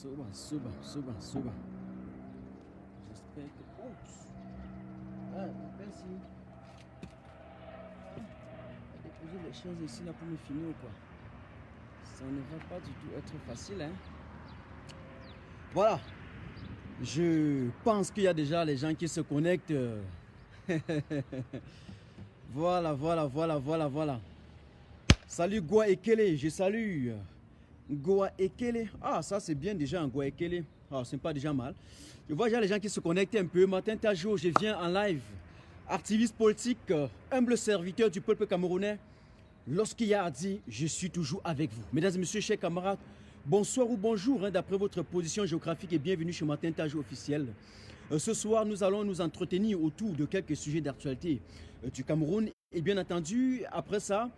Soba. J'espère que... Oups. Ah, merci. Déposer les choses ici là pour me finir ou quoi. Ça ne va pas du tout être facile, hein. Voilà. Je pense qu'il y a déjà les gens qui se connectent. Voilà. Salut Goa Ekele, je salue. Goa Ekele. Ah, ça c'est bien déjà un Goa Ekele. Ah, c'est pas déjà mal. Je vois déjà les gens qui se connectent un peu. Martin Tajo, je viens en live. Activiste politique, humble serviteur du peuple camerounais. Lorsqu'il y a à dire, je suis toujours avec vous. Mesdames et messieurs, chers camarades, bonsoir ou bonjour, hein, d'après votre position géographique et bienvenue chez Martin Tajo officiel. Ce soir, nous allons nous entretenir autour de quelques sujets d'actualité du Cameroun. Et bien entendu, après ça,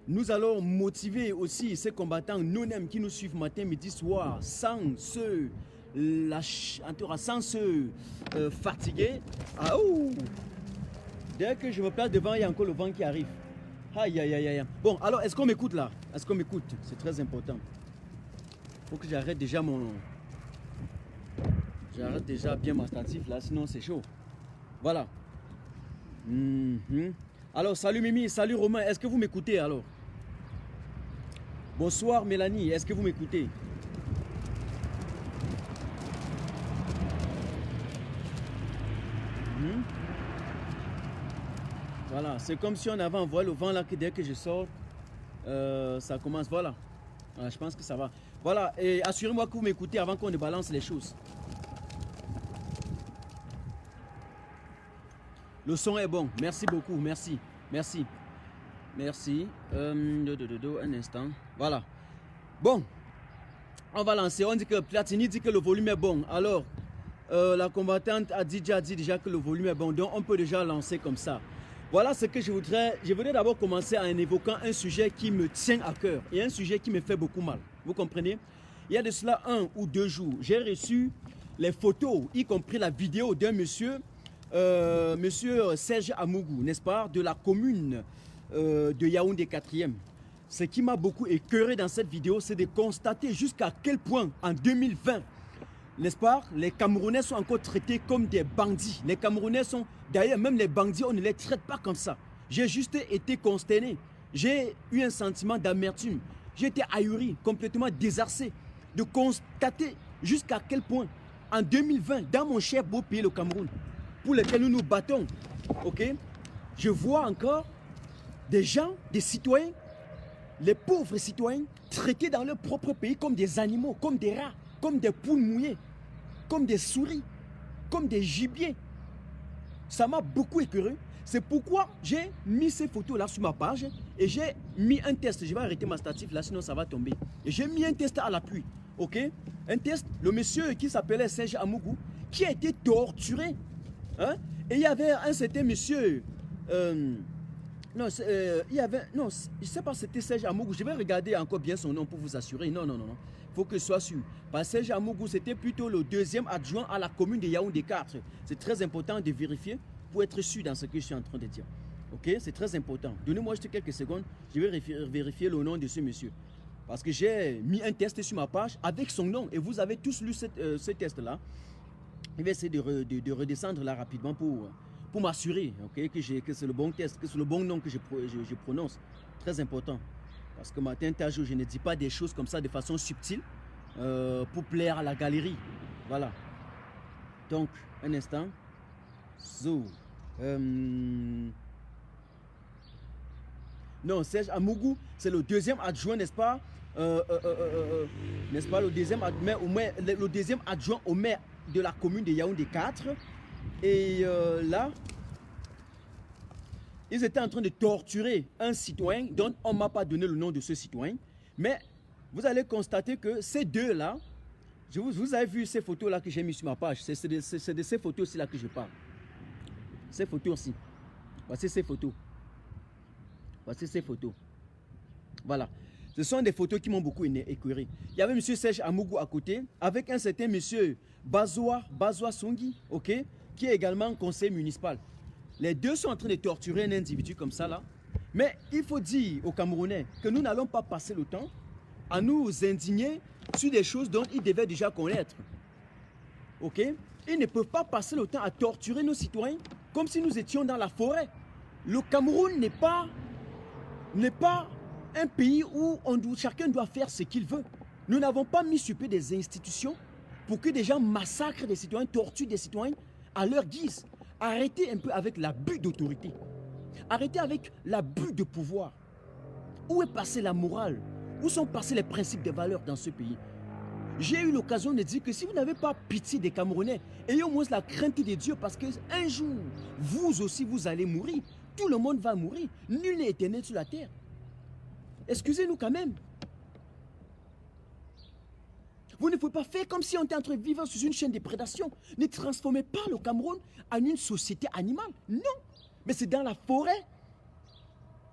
nous allons motiver aussi ces combattants non-aime qui nous suivent matin, midi, soir, sans se fatiguer. Ah, ouh. Dès que je me place devant, il y a encore le vent qui arrive. Aïe. Bon, alors, est-ce qu'on m'écoute là? Est-ce qu'on m'écoute? C'est très important. Il faut que j'arrête déjà J'arrête déjà bien ma statif là, sinon c'est chaud. Voilà. Alors, salut Mimi, salut Romain, est-ce que vous m'écoutez alors? Bonsoir Mélanie, est-ce que vous m'écoutez? Voilà, c'est comme si on avait envoyé le vent là, que dès que je sors, ça commence, voilà. Je pense que ça va. Voilà, et assurez-moi que vous m'écoutez avant qu'on ne balance les choses. Le son est bon, merci beaucoup, merci. Un instant, voilà. Bon, on va lancer, on dit que Platini dit que le volume est bon. Alors, la combattante a dit déjà que le volume est bon, donc on peut déjà lancer comme ça. Voilà ce que je voudrais d'abord commencer en évoquant un sujet qui me tient à cœur et un sujet qui me fait beaucoup mal. Vous comprenez? Il y a de cela 1 ou 2 jours, j'ai reçu les photos, y compris la vidéo d'un monsieur, monsieur Serge Amougou, n'est-ce pas, de la commune de Yaoundé 4e. Ce qui m'a beaucoup écœuré dans cette vidéo, c'est de constater jusqu'à quel point en 2020, n'est-ce pas, les Camerounais sont encore traités comme des bandits. Les Camerounais sont, d'ailleurs même les bandits, on ne les traite pas comme ça. J'ai juste été consterné. J'ai eu un sentiment d'amertume. J'ai été ahuri, complètement désarçé de constater jusqu'à quel point en 2020, dans mon cher beau pays, le Cameroun, pour lequel nous nous battons, ok, je vois encore des gens, des citoyens, les pauvres citoyens, traités dans leur propre pays comme des animaux, comme des rats, comme des poules mouillées, comme des souris, comme des gibiers. Ça m'a beaucoup écœuré. C'est pourquoi j'ai mis ces photos-là sur ma page et j'ai mis un test. Je vais arrêter ma statif là, sinon ça va tomber. Et j'ai mis un test à l'appui. Ok? Un test, le monsieur qui s'appelait Serge Amougou, qui a été torturé. Hein? Et il y avait un certain monsieur. Non, il y avait. Non, je ne sais pas si c'était Serge Amougou. Je vais regarder encore bien son nom pour vous assurer. Non. Il faut que je sois sûr. Parce que Serge Amougou, c'était plutôt le deuxième adjoint à la commune de Yaoundé 4. C'est très important de vérifier pour être sûr dans ce que je suis en train de dire. Ok? C'est très important. Donnez-moi juste quelques secondes. Je vais vérifier le nom de ce monsieur. Parce que j'ai mis un test sur ma page avec son nom. Et vous avez tous lu ce test-là. Je vais essayer de redescendre là rapidement pour m'assurer, okay, que c'est le bon test, que c'est le bon nom que je prononce. Très important. Parce que Martin Tajo, je ne dis pas des choses comme ça de façon subtile pour plaire à la galerie. Voilà. Donc, un instant. So, non, Serge Amougou, c'est le deuxième adjoint, n'est-ce pas? N'est-ce pas, le deuxième adjoint au maire de la commune de Yaoundé 4. Et là, ils étaient en train de torturer un citoyen dont on ne m'a pas donné le nom de ce citoyen. Mais vous allez constater que ces deux-là, vous avez vu ces photos-là que j'ai mis sur ma page. C'est de ces photos-ci là que je parle. Ces photos-ci. Voici ces photos. Voici ces photos. Voilà. Ce sont des photos qui m'ont beaucoup écœuré. Il y avait M. Serge Amougou à côté, avec un certain M. Bazoua Songi, ok, qui est également conseiller municipal. Les deux sont en train de torturer un individu comme ça là. Mais il faut dire aux Camerounais que nous n'allons pas passer le temps à nous indigner sur des choses dont ils devaient déjà connaître. Ok? Ils ne peuvent pas passer le temps à torturer nos citoyens comme si nous étions dans la forêt. Le Cameroun n'est pas un pays où chacun doit faire ce qu'il veut. Nous n'avons pas mis sur pied des institutions pour que des gens massacrent des citoyens, torturent des citoyens à leur guise. Arrêtez un peu avec l'abus d'autorité. Arrêtez avec l'abus de pouvoir. Où est passée la morale? Où sont passés les principes de valeurs dans ce pays? J'ai eu l'occasion de dire que si vous n'avez pas pitié des Camerounais, ayez au moins la crainte de Dieu parce qu'un jour, vous aussi, vous allez mourir. Tout le monde va mourir. Nul n'est éternel sur la terre. Excusez-nous quand même. Vous ne pouvez pas faire comme si on était en train de vivre sur une chaîne de prédation. Ne transformez pas le Cameroun en une société animale. Non. Mais c'est dans la forêt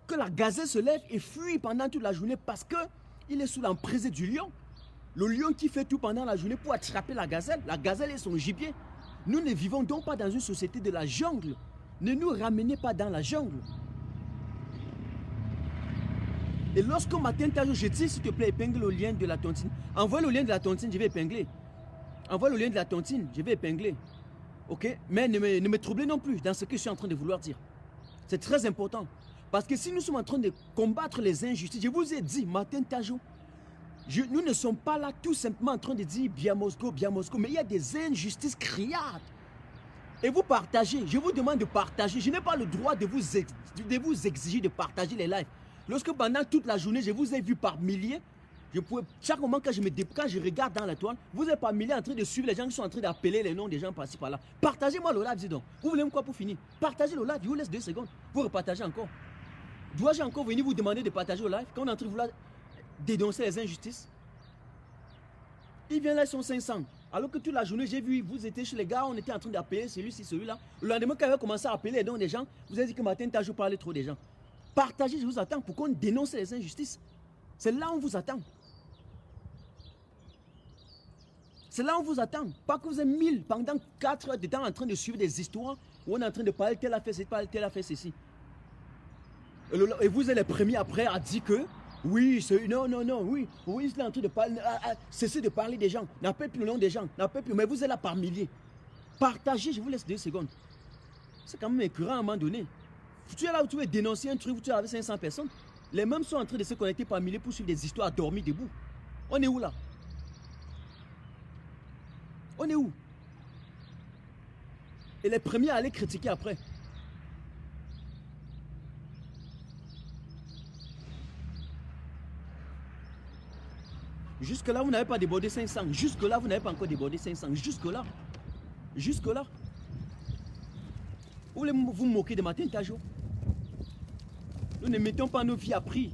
que la gazelle se lève et fuit pendant toute la journée parce qu'il est sous l'emprise du lion. Le lion qui fait tout pendant la journée pour attraper la gazelle. La gazelle est son gibier. Nous ne vivons donc pas dans une société de la jungle. Ne nous ramenez pas dans la jungle. Et lorsqu'au matin, je dis, s'il te plaît, épingle le lien de la tontine. Envoie le lien de la tontine, je vais épingler. Envoie le lien de la tontine, je vais épingler. Ok? Mais ne me troublez non plus dans ce que je suis en train de vouloir dire. C'est très important. Parce que si nous sommes en train de combattre les injustices, je vous ai dit, Martin Tajo, nous ne sommes pas là tout simplement en train de dire bien Moscou, mais il y a des injustices criardes. Et vous partagez, je vous demande de partager. Je n'ai pas le droit de vous exiger de partager les lives. Lorsque pendant toute la journée, je vous ai vu par milliers, chaque moment quand je regarde dans la toile, vous êtes par milliers en train de suivre les gens qui sont en train d'appeler les noms des gens par-ci par-là. Partagez-moi le live, dis donc. Vous voulez quoi pour finir? Partagez le live, je vous laisse 2 secondes. Vous repartagez encore. Dois-je encore venir vous demander de partager le live quand on est en train de vouloir dénoncer les injustices? Ils viennent là, ils sont 500. Alors que toute la journée, j'ai vu, vous étiez chez les gars, on était en train d'appeler celui-ci, celui-là. Le lendemain, quand vous avez commencé à appeler les noms des gens, vous avez dit que Martin Tajo parlait trop des gens. Partagez, je vous attends pour qu'on dénonce les injustices. C'est là où on vous attend. C'est là où on vous attend. Pas que vous êtes 1000 pendant 4 heures de temps en train de suivre des histoires où on est en train de parler, tel a fait ceci, tel a fait ceci. Et vous êtes les premiers après à dire que oui, non, oui, il est en train de parler, cessez de parler des gens, n'appelle plus le nom des gens, n'appelle plus, mais vous êtes là par milliers. Partagez, je vous laisse 2 secondes. C'est quand même écœurant à un moment donné. Tu es là où tu veux dénoncer un truc où tu avais 500 personnes. Les mêmes sont en train de se connecter par milliers pour suivre des histoires dormies debout. On est où là? On est où? Et les premiers à aller critiquer après. Jusque-là, vous n'avez pas débordé 500. Jusque-là, vous n'avez pas encore débordé 500. Jusque-là. Jusque-là. Vous voulez vous moquer de Martin Tajo? Nous ne mettons pas nos vies à prix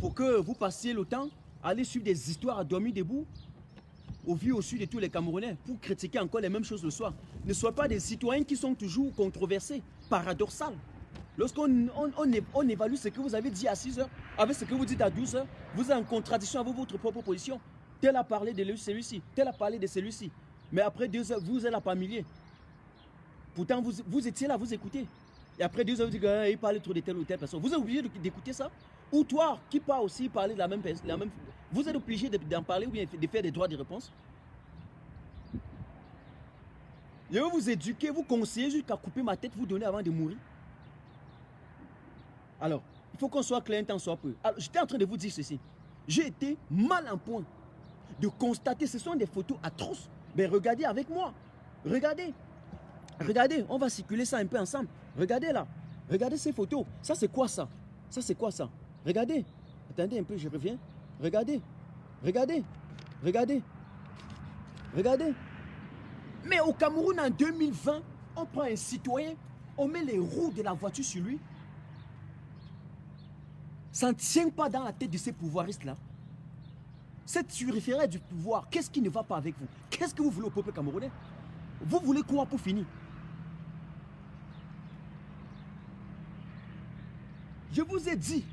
pour que vous passiez le temps à aller suivre des histoires à dormir debout au vu au sud de tous les Camerounais pour critiquer encore les mêmes choses le soir. Ne soyez pas des citoyens qui sont toujours controversés, paradoxal. Lorsqu'on évalue ce que vous avez dit à 6 heures, avec ce que vous dites à 12 heures, vous êtes en contradiction avec votre propre position. Tel a parlé de celui-ci, tel a parlé de celui-ci. Mais après 2 heures, vous êtes là par milliers. Pourtant, vous étiez là, vous écoutez. Et après 2 heures, vous dites qu'il parle trop de telle ou telle personne. Vous êtes obligé d'écouter ça? Ou toi, qui parle aussi, parler de la même personne, vous êtes obligé d'en parler ou bien de faire des droits de réponse? Je vais vous éduquer, vous conseiller jusqu'à couper ma tête, vous donner avant de mourir. Alors, il faut qu'on soit clair un temps soit peu. Alors, j'étais en train de vous dire ceci. J'ai été mal en point de constater, ce sont des photos atroces. Mais regardez avec moi. Regardez. Regardez, on va circuler ça un peu ensemble. Regardez là. Regardez ces photos. Ça, c'est quoi ça? Ça, c'est quoi ça? Regardez. Attendez un peu, je reviens. Regardez. Regardez. Regardez. Regardez. Mais au Cameroun, en 2020, on prend un citoyen, on met les roues de la voiture sur lui. Ça ne tient pas dans la tête de ces pouvoiristes-là. Cette surréférée du pouvoir, qu'est-ce qui ne va pas avec vous? Qu'est-ce que vous voulez au peuple camerounais? Vous voulez quoi pour finir? Je vous ai dit,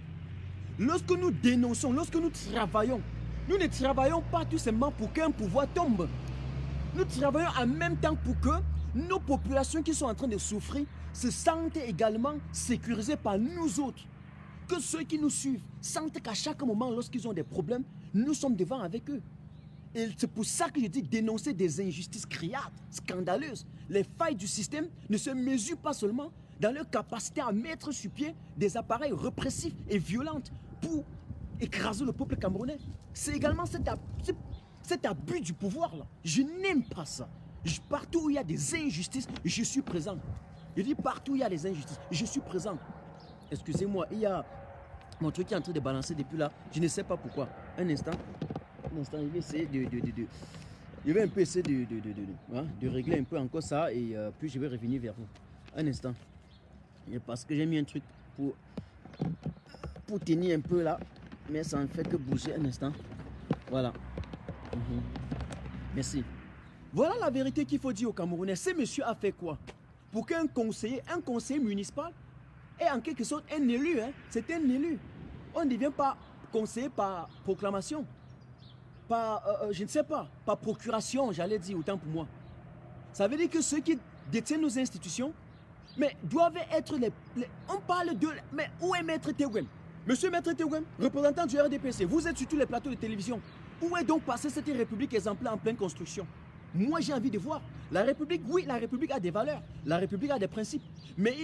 lorsque nous dénonçons, lorsque nous travaillons, nous ne travaillons pas tout simplement pour qu'un pouvoir tombe. Nous travaillons en même temps pour que nos populations qui sont en train de souffrir se sentent également sécurisées par nous autres. Que ceux qui nous suivent sentent qu'à chaque moment, lorsqu'ils ont des problèmes, nous sommes devant avec eux. Et c'est pour ça que je dis dénoncer des injustices criardes, scandaleuses. Les failles du système ne se mesurent pas seulement dans leur capacité à mettre sur pied des appareils répressifs et violents pour écraser le peuple camerounais. C'est également cet abus du pouvoir là. Je n'aime pas ça. Partout où il y a des injustices, je suis présent. Je dis partout où il y a des injustices, je suis présent. Excusez-moi, il y a mon truc qui est en train de balancer depuis là. Je ne sais pas pourquoi. Un instant, je vais essayer je vais un peu essayer de régler un peu encore ça et puis je vais revenir vers vous. Un instant. Parce que j'ai mis un truc pour tenir un peu là, mais ça ne fait que bouger. Un instant. Voilà. Merci. Voilà la vérité qu'il faut dire aux Camerounais. Ce monsieur a fait quoi? Pour qu'un conseiller municipal est en quelque sorte un élu. Hein? C'est un élu. On ne devient pas conseiller par proclamation. Par, je ne sais pas, par procuration, j'allais dire, autant pour moi. Ça veut dire que ceux qui détiennent nos institutions, mais doivent être on parle de... Mais où est Maître Théouem? Monsieur Maître Théouem, représentant du RDPC, vous êtes sur tous les plateaux de télévision. Où est donc passée cette République exemplaire en pleine construction? Moi, j'ai envie de voir. La République, oui, la République a des valeurs. La République a des principes. Mais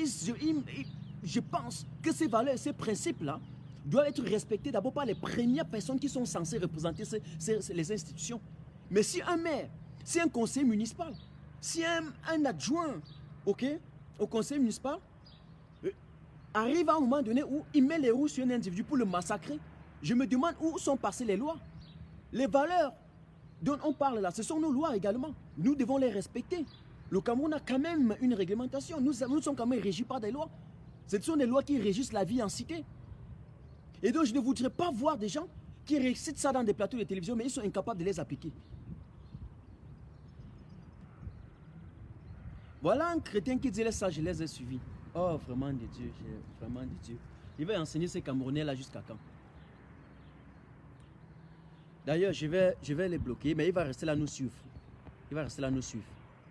je pense que ces valeurs, ces principes-là, doivent être respectés d'abord par les premières personnes qui sont censées représenter les institutions. Mais si un maire, si un conseiller municipal, si un adjoint, ok, au conseil municipal, arrive à un moment donné où il met les roues sur un individu pour le massacrer, je me demande où sont passées les lois. Les valeurs dont on parle là, ce sont nos lois également. Nous devons les respecter. Le Cameroun a quand même une réglementation. Nous sommes quand même régis par des lois. Ce sont des lois qui régissent la vie en cité. Et donc je ne voudrais pas voir des gens qui récitent ça dans des plateaux de télévision, mais ils sont incapables de les appliquer. Voilà un chrétien qui disait ça, je les ai suivis. Oh, vraiment de Dieu, vraiment de Dieu. Il va enseigner ces Camerounais là jusqu'à quand? D'ailleurs, je vais les bloquer, mais il va rester là nous suivre. Il va rester là nous suivre.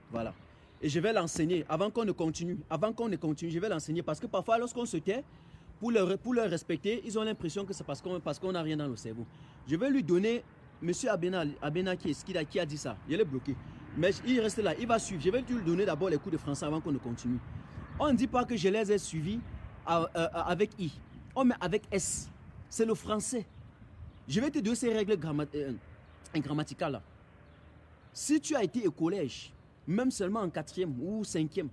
Voilà. Et je vais l'enseigner avant qu'on ne continue. Avant qu'on ne continue, je vais l'enseigner parce que parfois, lorsqu'on se tait, pour leur respecter, ils ont l'impression que c'est parce qu'on n'a rien dans le cerveau. Je vais lui donner, M. Abena qui a dit ça. Je l'ai bloqué. Mais il reste là, il va suivre. Je vais lui donner d'abord les cours de français avant qu'on ne continue. On ne dit pas que je les ai suivis avec I. On met avec S. C'est le français. Je vais te donner ces règles grammaticales là. Si tu as été au collège, même seulement en 4e ou 5e,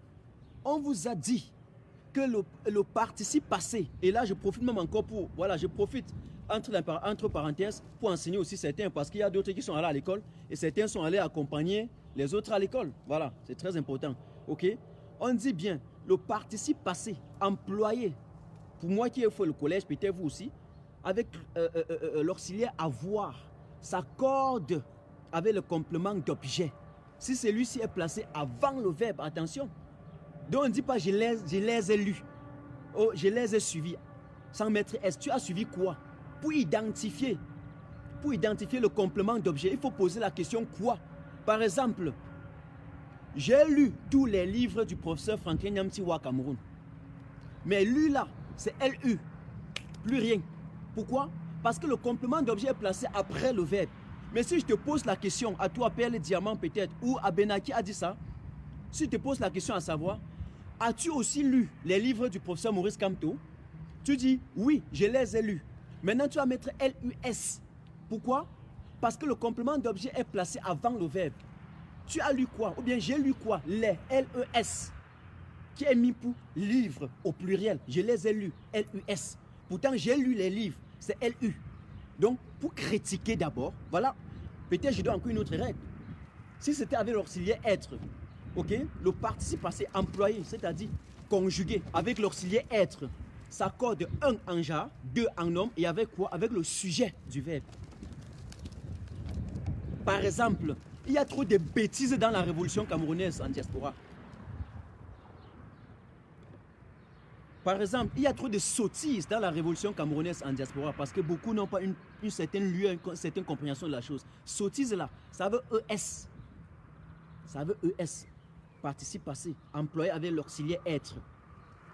on vous a dit que le participe passé, et là je profite même encore pour, voilà, je profite entre parenthèses pour enseigner aussi certains, parce qu'il y a d'autres qui sont allés à l'école et certains sont allés accompagner les autres à l'école. Voilà, c'est très important. Ok? On dit bien, le participe passé, employé, pour moi qui ai fait le collège, peut-être vous aussi, avec l'auxiliaire avoir, s'accorde avec le complément d'objet. Si celui-ci est placé avant le verbe, attention. Donc on ne dit pas je les ai lus, oh, je les ai suivis, sans mettre S. Tu as suivi quoi? Pour identifier le complément d'objet, il faut poser la question quoi? Par exemple, j'ai lu tous les livres du professeur Franklin Nyamtiwa à Cameroun. Mais lu là, c'est LU, plus rien. Pourquoi? Parce que le complément d'objet est placé après le verbe. Mais si je te pose la question, à toi, Perle Diamant peut-être, ou à Benaki a dit ça, si je te pose la question à savoir, as-tu aussi lu les livres du professeur Maurice Kamto? Tu dis, oui, je les ai lus. Maintenant, tu vas mettre LUS. Pourquoi? Parce que le complément d'objet est placé avant le verbe. Tu as lu quoi? Ou bien j'ai lu quoi? Les, LES, qui est mis pour livre au pluriel. Je les ai lus, LUS. Pourtant, j'ai lu les livres, c'est LU. Donc, pour critiquer d'abord, voilà, peut-être je dois encore une autre règle. Si c'était avec l'auxiliaire être, ok, le participe passé employé, c'est-à-dire conjugué avec l'auxiliaire être, s'accorde un en genre, deux en homme, et avec quoi? Avec le sujet du verbe. Par exemple, il y a trop de bêtises dans la révolution camerounaise en diaspora. Par exemple, il y a trop de sottises dans la révolution camerounaise en diaspora parce que beaucoup n'ont pas une certaine lueur, une certaine compréhension de la chose. Sottise là, ça veut ES. Ça veut ES. Participe passé, employé avec l'auxiliaire être.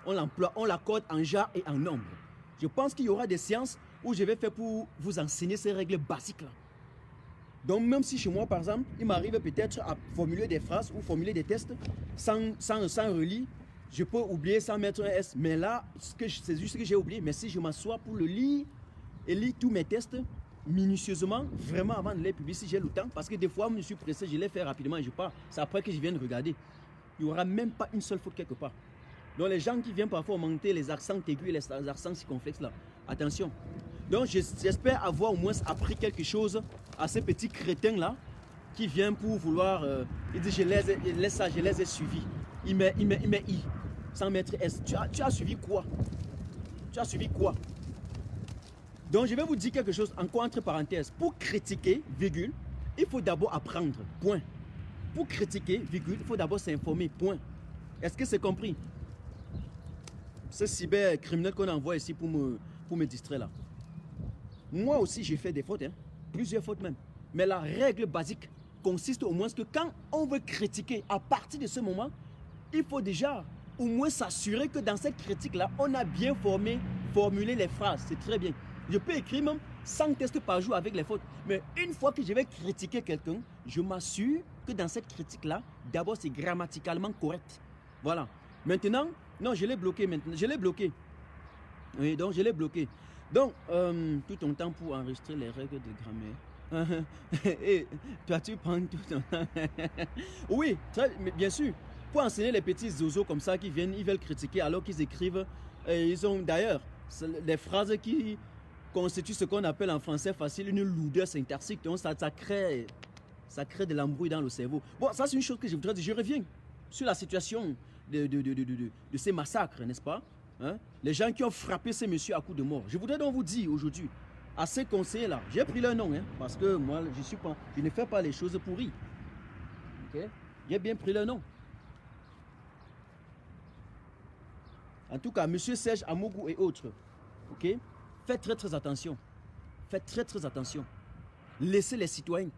On l'accorde en genre et en nombre. Je pense qu'il y aura des séances où je vais faire pour vous enseigner ces règles basiques là. Donc même si chez moi, par exemple, il m'arrive peut-être à formuler des phrases ou formuler des tests sans relire, je peux oublier sans mettre un S. Mais là, c'est juste ce que j'ai oublié. Mais si je m'assois pour le lire et lire tous mes tests minutieusement, vraiment avant de les publier, si j'ai le temps, parce que des fois, je suis pressé, je les fais rapidement et je pars. C'est après que je viens de regarder. Il n'y aura même pas une seule faute quelque part. Donc les gens qui viennent parfois augmenter les accents aigus et les accents circonflexes là, attention. Donc j'espère avoir au moins appris quelque chose à ces petits crétins là qui viennent pour vouloir, il dit je les ai suivis. Il met I sans mettre S. Tu as suivi quoi? Tu as suivi quoi? Donc je vais vous dire quelque chose encore entre parenthèses. Pour critiquer, virgule, il faut d'abord apprendre, point. Pour critiquer, virgule, il faut d'abord s'informer, point. Est-ce que c'est compris? Ce cybercriminel qu'on envoie ici pour me distraire là. Moi aussi j'ai fait des fautes, hein, plusieurs fautes même. Mais la règle basique consiste au moins que quand on veut critiquer, à partir de ce moment, il faut déjà au moins s'assurer que dans cette critique-là, on a bien formulé les phrases. C'est très bien. Je peux écrire même 100 tests par jour avec les fautes. Mais une fois que je vais critiquer quelqu'un, je m'assure que dans cette critique-là, d'abord c'est grammaticalement correct. Voilà. Maintenant, non, je l'ai bloqué maintenant. Je l'ai bloqué. Oui, donc je l'ai bloqué. Donc, tout ton temps pour enregistrer les règles de grammaire. Et toi, tu prends tout ton temps. Oui, mais bien sûr. Pour enseigner les petits zozos comme ça qui viennent, ils veulent critiquer alors qu'ils écrivent. Et ils ont d'ailleurs des phrases qui constituent ce qu'on appelle en français facile une lourdeur syntaxique. Donc ça crée de l'embrouille dans le cerveau. Bon, ça c'est une chose que je voudrais dire. Je reviens sur la situation de ces massacres, n'est-ce pas? Hein? Les gens qui ont frappé ces messieurs à coups de mort. Je voudrais donc vous dire aujourd'hui, à ces conseillers-là, j'ai pris leur nom, hein, parce que moi, je ne fais pas les choses pourries. Okay? J'ai bien pris leur nom. En tout cas, monsieur Serge Amougou et autres, ok? Faites très attention. Faites très attention. Laissez les citoyens.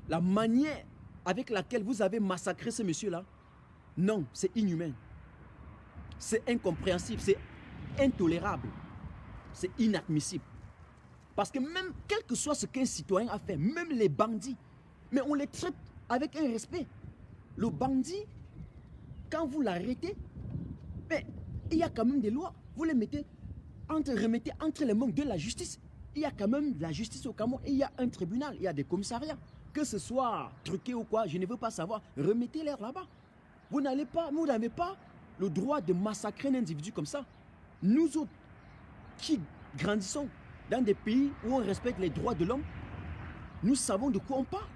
La manière avec laquelle vous avez massacré ces messieurs-là, non, c'est inhumain. C'est incompréhensible, c'est intolérable. C'est inadmissible. Parce que même, quel que soit ce qu'un citoyen a fait, même les bandits, mais on les traite avec un respect. Le bandit, quand vous l'arrêtez, mais il y a quand même des lois. Vous les remettez entre les mains de la justice. Il y a quand même la justice au Cameroun. Il y a un tribunal, il y a des commissariats. Que ce soit truqué ou quoi, je ne veux pas savoir. Remettez-les là-bas. Vous n'avez pas le droit de massacrer un individu comme ça. Nous autres, qui grandissons dans des pays où on respecte les droits de l'homme, nous savons de quoi on parle.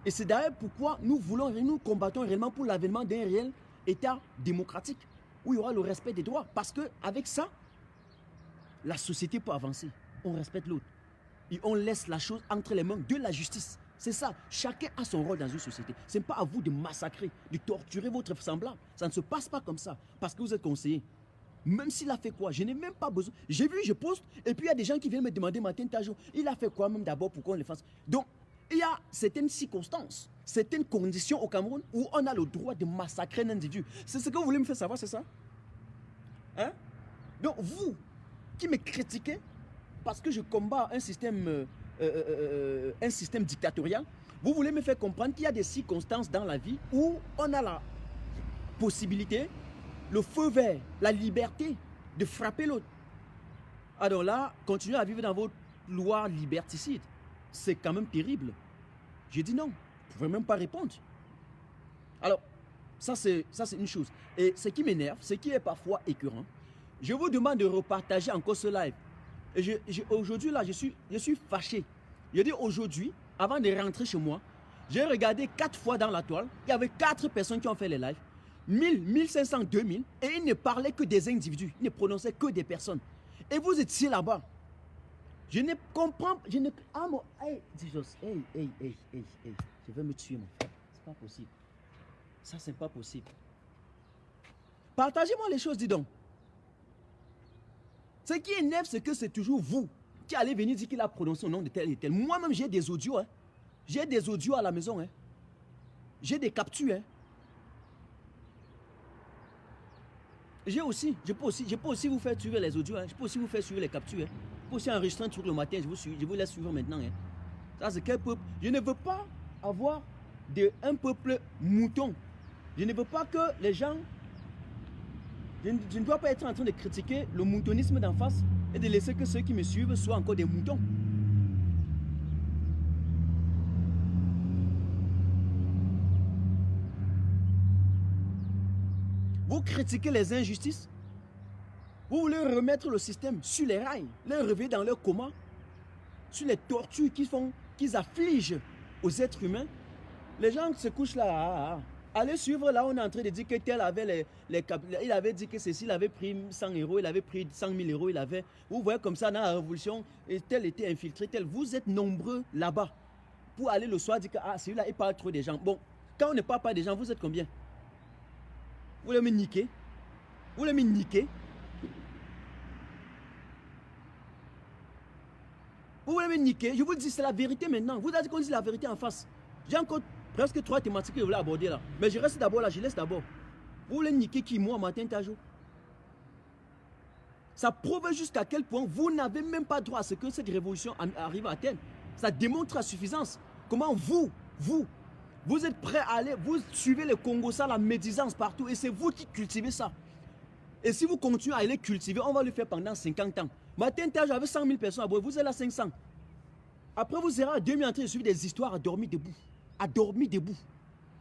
Et c'est d'ailleurs pourquoi nous combattons réellement pour l'avènement d'un réel État démocratique, où il y aura le respect des droits. Parce qu'avec ça, la société peut avancer. On respecte l'autre. Et on laisse la chose entre les mains de la justice. C'est ça. Chacun a son rôle dans une société. Ce n'est pas à vous de massacrer, de torturer votre semblable. Ça ne se passe pas comme ça. Parce que vous êtes conseiller. Même s'il a fait quoi, je n'ai même pas besoin. J'ai vu, je poste. Et puis il y a des gens qui viennent me demander matin, jour. Il a fait quoi même d'abord pour qu'on le fasse. Donc, il y a certaines circonstances, certaines conditions au Cameroun où on a le droit de massacrer un individu. C'est ce que vous voulez me faire savoir, c'est ça? Hein? Donc vous, qui me critiquez parce que je combats un système dictatorial, vous voulez me faire comprendre qu'il y a des circonstances dans la vie où on a la possibilité, le feu vert, la liberté de frapper l'autre. Alors là, continuez à vivre dans votre loi liberticide. C'est quand même terrible. J'ai dit non, vous ne pouvez même pas répondre. Alors, ça c'est une chose. Et ce qui m'énerve, ce qui est parfois écœurant, je vous demande de repartager encore ce live. Aujourd'hui, là, je suis fâché. Je dis aujourd'hui, avant de rentrer chez moi, j'ai regardé 4 fois dans la toile. Il y avait 4 personnes qui ont fait les lives. 1000, 1500, 2000. Et ils ne parlaient que des individus. Ils ne prononçaient que des personnes. Et vous étiez là-bas. Je ne comprends pas. Ah, mon. Hey, je vais me tuer, mon frère. C'est pas possible. Ça, c'est pas possible. Partagez-moi les choses, dis donc. Ce qui énerve, c'est que c'est toujours vous qui allez venir dire qu'il a prononcé le nom de tel et tel. Moi-même, j'ai des audios. Hein. J'ai des audios à la maison. Hein. J'ai des captures. Hein. Je peux aussi vous faire suivre les audios. Hein. Je peux aussi vous faire suivre les captures. Hein. Je peux aussi enregistrer un truc le matin. Je vous laisse suivre maintenant. Hein. Ça, c'est quel peuple? Je ne veux pas avoir un peuple mouton. Je ne veux pas que les gens... Je ne dois pas être en train de critiquer le moutonisme d'en face et de laisser que ceux qui me suivent soient encore des moutons. Vous critiquez les injustices. Vous voulez remettre le système sur les rails, les réveiller dans leur coma, sur les tortures qu'ils affligent aux êtres humains. Les gens se couchent là. Allez suivre là, on est en train de dire que tel avait il avait dit que ceci, il avait pris 100 euros, il avait pris 100 000 euros, vous voyez comme ça dans la révolution, et tel était infiltré, tel. Vous êtes nombreux là-bas pour aller le soir dire que celui-là, il parle trop des gens. Bon, quand on ne parle pas des gens, vous êtes combien? Vous voulez me niquer? Vous voulez me niquer? Vous voulez me niquer? Je vous le dis, c'est la vérité maintenant. Vous avez dit qu'on dit la vérité en face. J'ai encore presque 3 thématiques que je voulais aborder là. Mais je reste d'abord là, je laisse d'abord. Vous voulez niquer qui? Moi, Martin Tajot? Ça prouve jusqu'à quel point vous n'avez même pas droit à ce que cette révolution arrive à terme. Ça démontre à suffisance comment vous êtes prêts à aller, vous suivez le Congo, ça, la médisance partout, et c'est vous qui cultivez ça. Et si vous continuez à aller cultiver, on va le faire pendant 50 ans. Martin Tajot avait 100 000 personnes à boire, vous êtes là 500. Après, vous serez à 2000 en train de suivre des histoires à dormir debout. À dormir debout.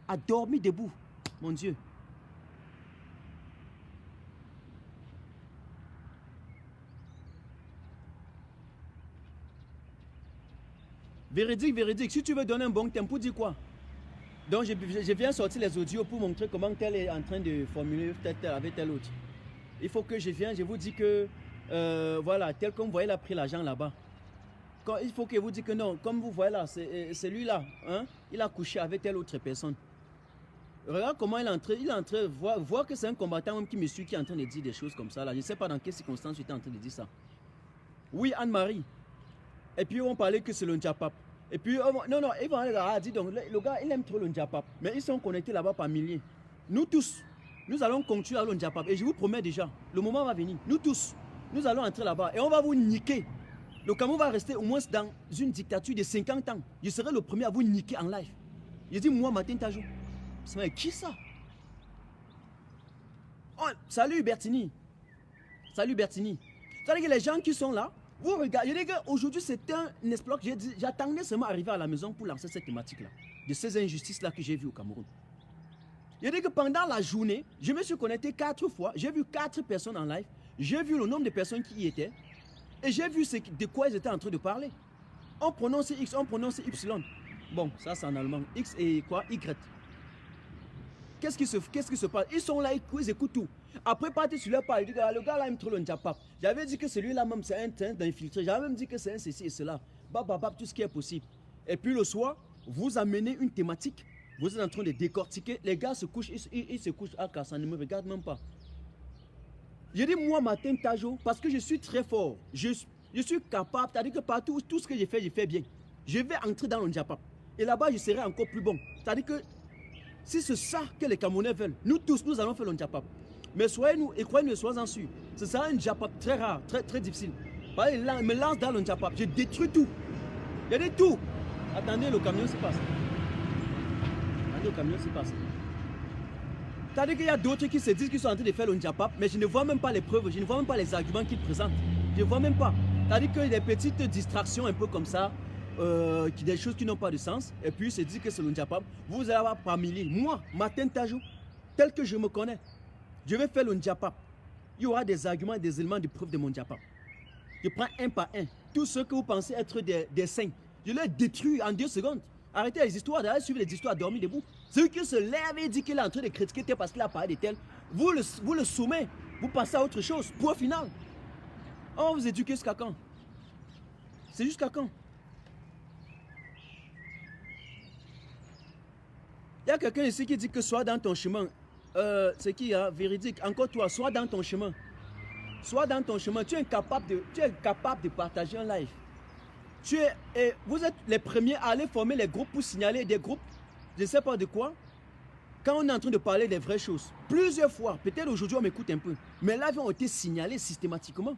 À dormir debout. Mon Dieu. Véridique, véridique. Si tu veux donner un bon tempo, dis quoi? Donc, je viens sortir les audios pour montrer comment tel est en train de formuler tel avec tel autre. Il faut que je vienne, je vous dis que, voilà, tel comme vous voyez, il a pris l'argent là-bas. Il faut que vous dites que non, comme vous voyez là, c'est lui-là, hein, il a couché avec telle autre personne. Regarde comment il est en train de voir que c'est un combattant même qui me suit, qui est en train de dire des choses comme ça là. Je ne sais pas dans quelles circonstances il est en train de dire ça. Oui, Anne-Marie. Et puis on parlait que c'est le Ndjapap. Et puis, non, ils vont aller là, dit donc, le gars, il aime trop le Ndjapap. Mais ils sont connectés là-bas par milliers. Nous tous, nous allons continuer à le Ndjapap. Et je vous promets déjà, le moment va venir. Nous tous, nous allons entrer là-bas et on va vous niquer. Le Cameroun va rester au moins dans une dictature de 50 ans. Je serai le premier à vous niquer en live. Je dis, moi, Martin Tajot. C'est qui ça? Oh, salut Bertini. Salut Bertini. C'est-à-dire que les gens qui sont là, vous regardez, je dis qu'aujourd'hui c'est un exploit que j'attendais seulement arriver à la maison pour lancer cette thématique-là. De ces injustices-là que j'ai vues au Cameroun. Je dis que pendant la journée, je me suis connecté 4 fois. J'ai vu 4 personnes en live. J'ai vu le nombre de personnes qui y étaient. Et j'ai vu de quoi ils étaient en train de parler. On prononce X, on prononce Y. Bon, ça c'est en allemand. X et quoi? Y. Qu'est-ce qui se passe? Ils sont là, ils écoutent tout. Après, partir sur leur part, ils disent que le gars là aime trop le Ndjapap. J'avais dit que celui-là même c'est un train d'infiltré. J'avais même dit que c'est un ceci et cela. Tout ce qui est possible. Et puis le soir, vous amenez une thématique. Vous êtes en train de décortiquer. Les gars se couchent, ils se couchent. Ah, car ça ne me regarde même pas. Je dis moi, Martin Tajot, parce que je suis très fort. Je suis capable, c'est-à-dire que partout, tout ce que je fais bien. Je vais entrer dans le Ndjapap. Et là-bas, je serai encore plus bon. C'est-à-dire que si c'est ça que les Camerounais veulent, nous tous, nous allons faire le Ndjapap. Mais soyez-nous, et croyez-nous, soyez-en sûrs. Ce sera un Ndjapap très rare, très, très difficile. Il me lance dans le Ndjapap, je détruis tout. Il y a des tout. Attendez, le camion se passe. Attendez, le camion se passe. C'est-à-dire qu'il y a d'autres qui se disent qu'ils sont en train de faire le Ndjapap, mais je ne vois même pas les preuves, je ne vois même pas les arguments qu'ils présentent. Je ne vois même pas. C'est-à-dire qu'il y a des petites distractions un peu comme ça, des choses qui n'ont pas de sens, et puis ils se disent que c'est le Ndjapap. Vous allez avoir par milliers. Moi, Martin Tajot, tel que je me connais, je vais faire le Ndjapap. Il y aura des arguments et des éléments de preuve de mon Ndjapap. Je prends un par un. Tous ceux que vous pensez être des saints, je les détruis en 2 secondes. Arrêtez les histoires, d'aller suivre les histoires, dormir debout. Celui qui se lève et dit qu'il est en train de critiquer tel parce qu'il a parlé de tel, vous le soumez, vous passez à autre chose. Point final. On va vous éduquer jusqu'à quand? C'est jusqu'à quand? Il y a quelqu'un ici qui dit que sois dans ton chemin. C'est qui, hein? Véridique. Encore toi, sois dans ton chemin. Sois dans ton chemin. Tu es capable de partager un live. Vous êtes les premiers à aller former les groupes pour signaler des groupes, je ne sais pas de quoi, quand on est en train de parler des vraies choses. Plusieurs fois, peut-être aujourd'hui on m'écoute un peu, mais là ils ont été signalés systématiquement.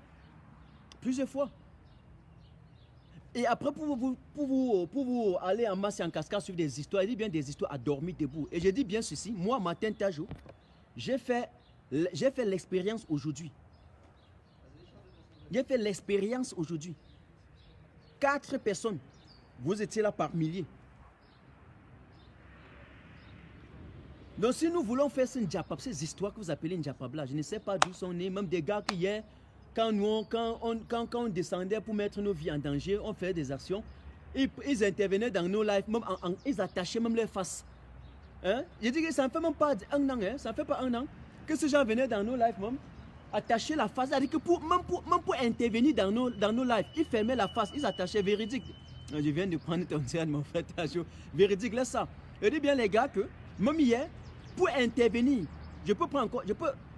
Plusieurs fois. Et après, pour vous aller en masse et en cascade sur des histoires, il dit bien des histoires à dormir debout. Et je dis bien ceci, moi, Martin Tajo, j'ai fait l'expérience aujourd'hui. J'ai fait l'expérience aujourd'hui. 4 personnes, vous étiez là par milliers. Donc si nous voulons faire ce Njapab, ces histoires que vous appelez Njapab là, je ne sais pas d'où sont nés, même des gars qui hier, quand on descendait pour mettre nos vies en danger, on faisait des actions, ils intervenaient dans nos lives, même ils attachaient même leurs faces. Hein? Je dis que ça ne fait même pas un an, hein? Ça ne fait pas un an que ces gens venaient dans nos lives, même, attacher la face, c'est-à-dire que même pour intervenir dans nos lives, ils fermaient la face, ils attachaient, véridique. Je viens de prendre ton terme, mon frère, véridique, laisse ça. Je dis bien les gars que, même hier, pour intervenir, je peux prendre encore,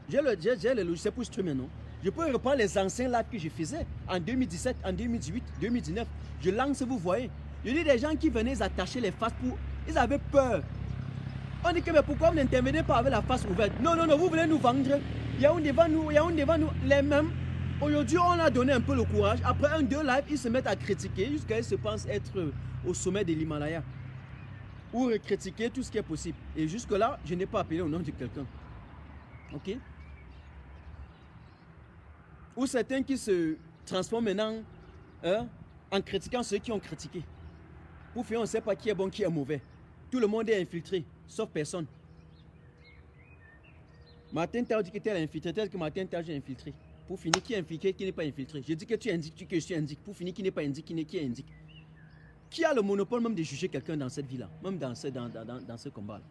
j'ai le logiciel pour streamer, non? Je peux reprendre les anciens lives que je faisais en 2017, en 2018, 2019. Je lance, vous voyez. Je dis des gens qui venaient attacher les faces pour, ils avaient peur. On dit que mais pourquoi vous n'intervenez pas avec la face ouverte? Non, non, non, vous voulez nous vendre. Il y a un devant nous, les mêmes. Aujourd'hui, on a donné un peu le courage. Après un, 2 lives, ils se mettent à critiquer jusqu'à ils se pensent être au sommet de l'Himalaya. Ou critiquer tout ce qui est possible. Et jusque-là, je n'ai pas appelé au nom de quelqu'un. Ok? Ou certains qui se transforment maintenant en critiquant ceux qui ont critiqué. Pour faire, on ne sait pas qui est bon, qui est mauvais. Tout le monde est infiltré, sauf personne. Martin Tajo dit que tu es infiltré, tel que Martin Tajo est infiltré. Pour finir, qui est infiltré, qui n'est pas infiltré. Je dis que tu indiques, que je suis indique. Pour finir, qui n'est pas indique, qui est indique. Qui a le monopole même de juger quelqu'un dans cette vie-là, même dans ce combat-là?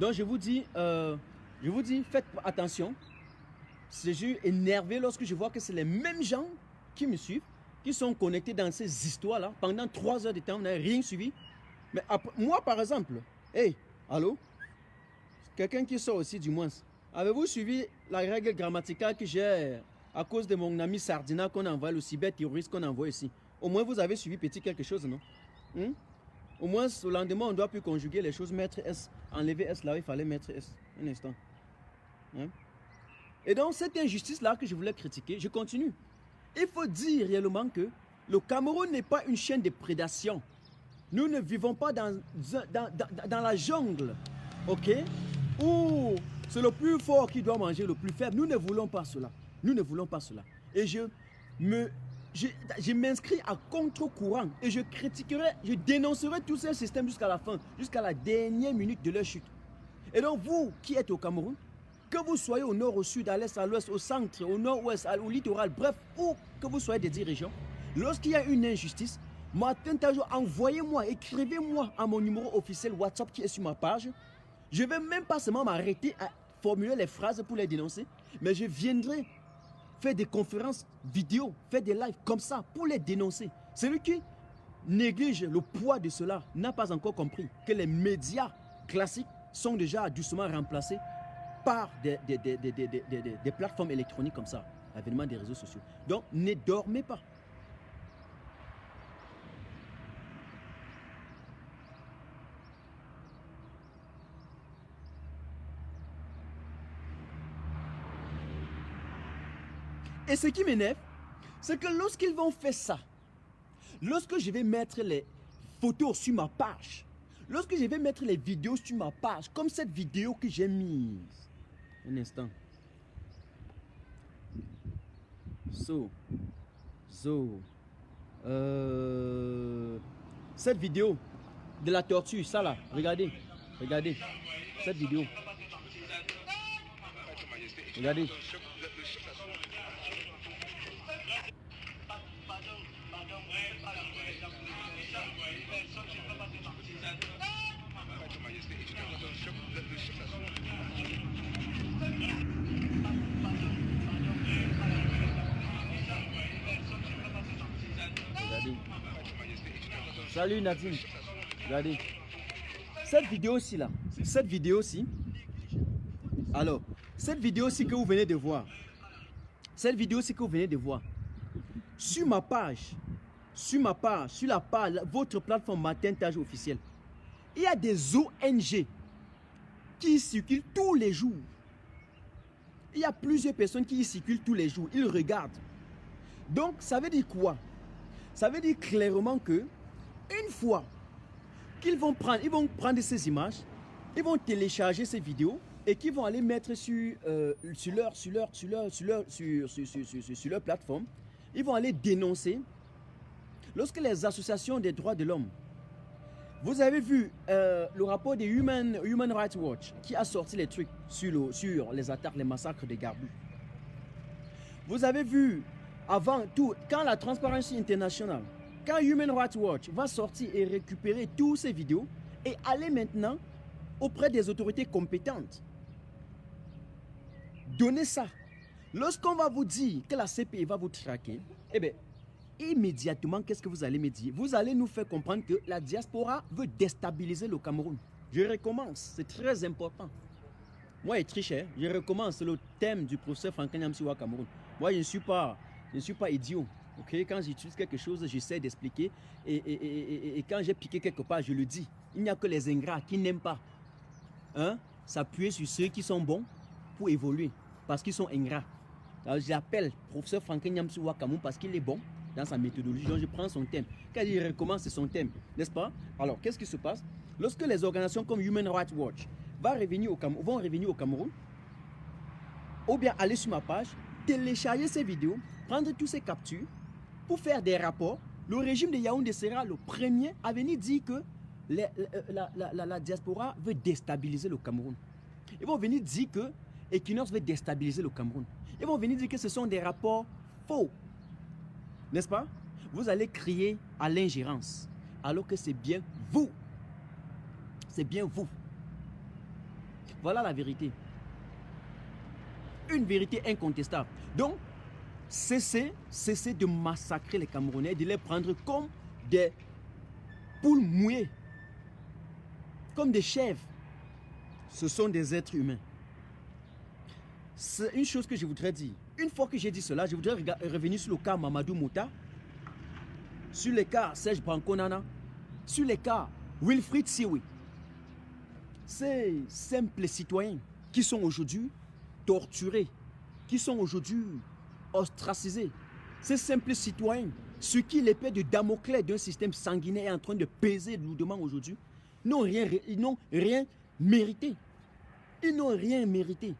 Donc je vous dis, faites attention. C'est juste énervé lorsque je vois que c'est les mêmes gens qui me suivent, qui sont connectés dans ces histoires-là. Pendant 3 heures de temps, on n'a rien suivi. Mais après, moi, par exemple, hey, allô? Quelqu'un qui sort aussi, du moins. Avez-vous suivi la règle grammaticale que j'ai à cause de mon ami Sardina qu'on a envoyé, le cyberterroriste qu'on a envoyé ici? Au moins, vous avez suivi petit quelque chose, non? Au moins, au lendemain, on ne doit plus conjuguer les choses. Mettre S, enlever S là, il fallait mettre S. Un instant. Et donc, cette injustice-là que je voulais critiquer, je continue. Il faut dire réellement que le Cameroun n'est pas une chaîne de prédation. Nous ne vivons pas dans la jungle, ok? Où c'est le plus fort qui doit manger le plus faible. Nous ne voulons pas cela. Nous ne voulons pas cela. Et je m'inscris à contre-courant et je critiquerai, je dénoncerai tous ces systèmes jusqu'à la fin, jusqu'à la dernière minute de leur chute. Et donc vous qui êtes au Cameroun, que vous soyez au nord, au sud, à l'est, à l'ouest, au centre, au nord-ouest, au littoral, bref, où que vous soyez des dirigeants, lorsqu'il y a une injustice, Martin Tajo, envoyez-moi, écrivez-moi à mon numéro officiel WhatsApp qui est sur ma page. Je ne vais même pas seulement m'arrêter à formuler les phrases pour les dénoncer, mais je viendrai faire des conférences vidéo, faire des lives comme ça pour les dénoncer. Celui qui néglige le poids de cela n'a pas encore compris que les médias classiques sont déjà doucement remplacés par des plateformes électroniques comme ça, l'avènement des réseaux sociaux. Donc, ne dormez pas. Et ce qui m'énerve, c'est que lorsqu'ils vont faire ça, lorsque je vais mettre les photos sur ma page, lorsque je vais mettre les vidéos sur ma page, comme cette vidéo que j'ai mise. Un instant. Cette vidéo de la tortue, ça là, regardez. Regardez. Cette vidéo. Regardez. Regardez. Salut Nadine. Regardez. Cette vidéo-ci là. Cette vidéo-ci. Alors, cette vidéo-ci que vous venez de voir. Cette vidéo-ci que vous venez de voir. Sur ma page, sur la page, votre plateforme Martin Tajo officielle, il y a des ONG qui circulent tous les jours. Il y a plusieurs personnes qui y circulent tous les jours. Ils regardent. Donc, ça veut dire quoi? Ça veut dire clairement que une fois qu'ils vont prendre ces images, ils vont télécharger ces vidéos et qu'ils vont aller mettre sur leur plateforme. Ils vont aller dénoncer. Lorsque les associations des droits de l'homme, vous avez vu le rapport de Human Rights Watch qui a sorti les trucs sur les attaques, les massacres de Garbou. Vous avez vu avant tout, quand la Transparency International, quand Human Rights Watch va sortir et récupérer toutes ces vidéos et aller maintenant auprès des autorités compétentes, donnez ça. Lorsqu'on va vous dire que la CPI va vous traquer, eh bien, immédiatement, qu'est-ce que vous allez me dire? Vous allez nous faire comprendre que la diaspora veut déstabiliser le Cameroun. Je recommence, c'est très important. Moi, je triche, je recommence le thème du professeur Franklin Nyamsi au Cameroun. Moi, je ne suis pas idiot. Okay? Quand j'utilise quelque chose, j'essaie d'expliquer. Et quand j'ai piqué quelque part, je le dis. Il n'y a que les ingrats qui n'aiment pas s'appuyer sur ceux qui sont bons pour évoluer, parce qu'ils sont ingrats. J'appelle professeur Franklin Nyamsi au Cameroun parce qu'il est bon dans sa méthodologie. Donc je prends son thème. Quand il recommence, c'est son thème, n'est-ce pas? Alors, qu'est-ce qui se passe? Lorsque les organisations comme Human Rights Watch vont revenir au Cameroun, ou bien aller sur ma page, télécharger ces vidéos, prendre toutes ces captures pour faire des rapports, le régime de Yaoundé sera le premier à venir dire que la diaspora veut déstabiliser le Cameroun. Ils vont venir dire que Equinox veut déstabiliser le Cameroun. Ils vont venir dire que ce sont des rapports faux. N'est-ce pas? Vous allez crier à l'ingérence, alors que c'est bien vous. C'est bien vous. Voilà la vérité. Une vérité incontestable. Donc, cessez de massacrer les Camerounais, de les prendre comme des poules mouillées, comme des chèvres. Ce sont des êtres humains. C'est une chose que je voudrais dire. Une fois que j'ai dit cela, je voudrais revenir sur le cas Mamadou Mouta, sur le cas Serge Branco-Nana, sur le cas Wilfried Siwi. Ces simples citoyens qui sont aujourd'hui torturés, qui sont aujourd'hui ostracisés. Ces simples citoyens, sur qui l'épée de Damoclès d'un système sanguinaire est en train de peser lourdement aujourd'hui, n'ont rien mérité. Ils n'ont rien mérité.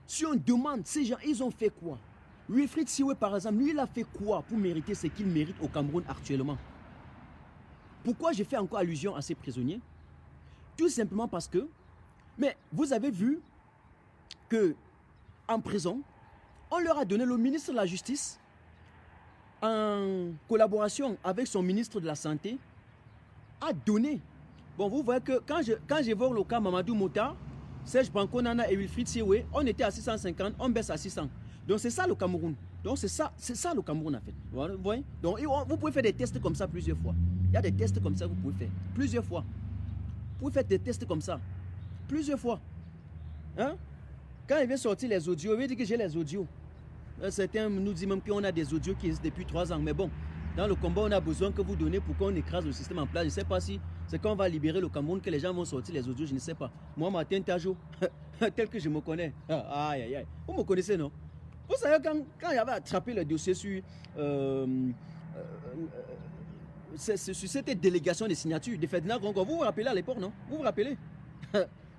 Si on demande, ces gens, ils ont fait quoi? Wilfried Siwi, par exemple, lui, il a fait quoi pour mériter ce qu'il mérite au Cameroun actuellement? Pourquoi je fais encore allusion à ces prisonniers? Tout simplement parce que, mais vous avez vu que en prison, on leur a donné, le ministre de la Justice, en collaboration avec son ministre de la Santé, a donné. Bon, vous voyez que quand j'évoque le cas Mamadou Mouta, Serge Branco-Nana et Wilfried Siwi, on était à 650, on baisse à 600. Donc c'est ça le Cameroun. Donc c'est ça le Cameroun en fait. Vous voyez? Donc vous pouvez faire des tests comme ça plusieurs fois. Il y a des tests comme ça que vous pouvez faire plusieurs fois. Vous pouvez faire des tests comme ça plusieurs fois. Hein? Quand il vient sortir les audios, il veut dire que j'ai les audios. Certains nous disent même qu'on a des audios qui existent depuis 3 ans. Mais bon, dans le combat, on a besoin que vous donnez pour qu'on écrase le système en place. Je ne sais pas si c'est quand on va libérer le Cameroun que les gens vont sortir les audios, je ne sais pas. Moi, Martin Tajo, tel que je me connais. Aïe, aïe, aïe. Vous me connaissez, non? Vous savez, quand j'avais attrapé le dossier sur cette délégation de signatures de Ferdinand Gongo, vous vous rappelez à l'époque, non? Vous vous rappelez?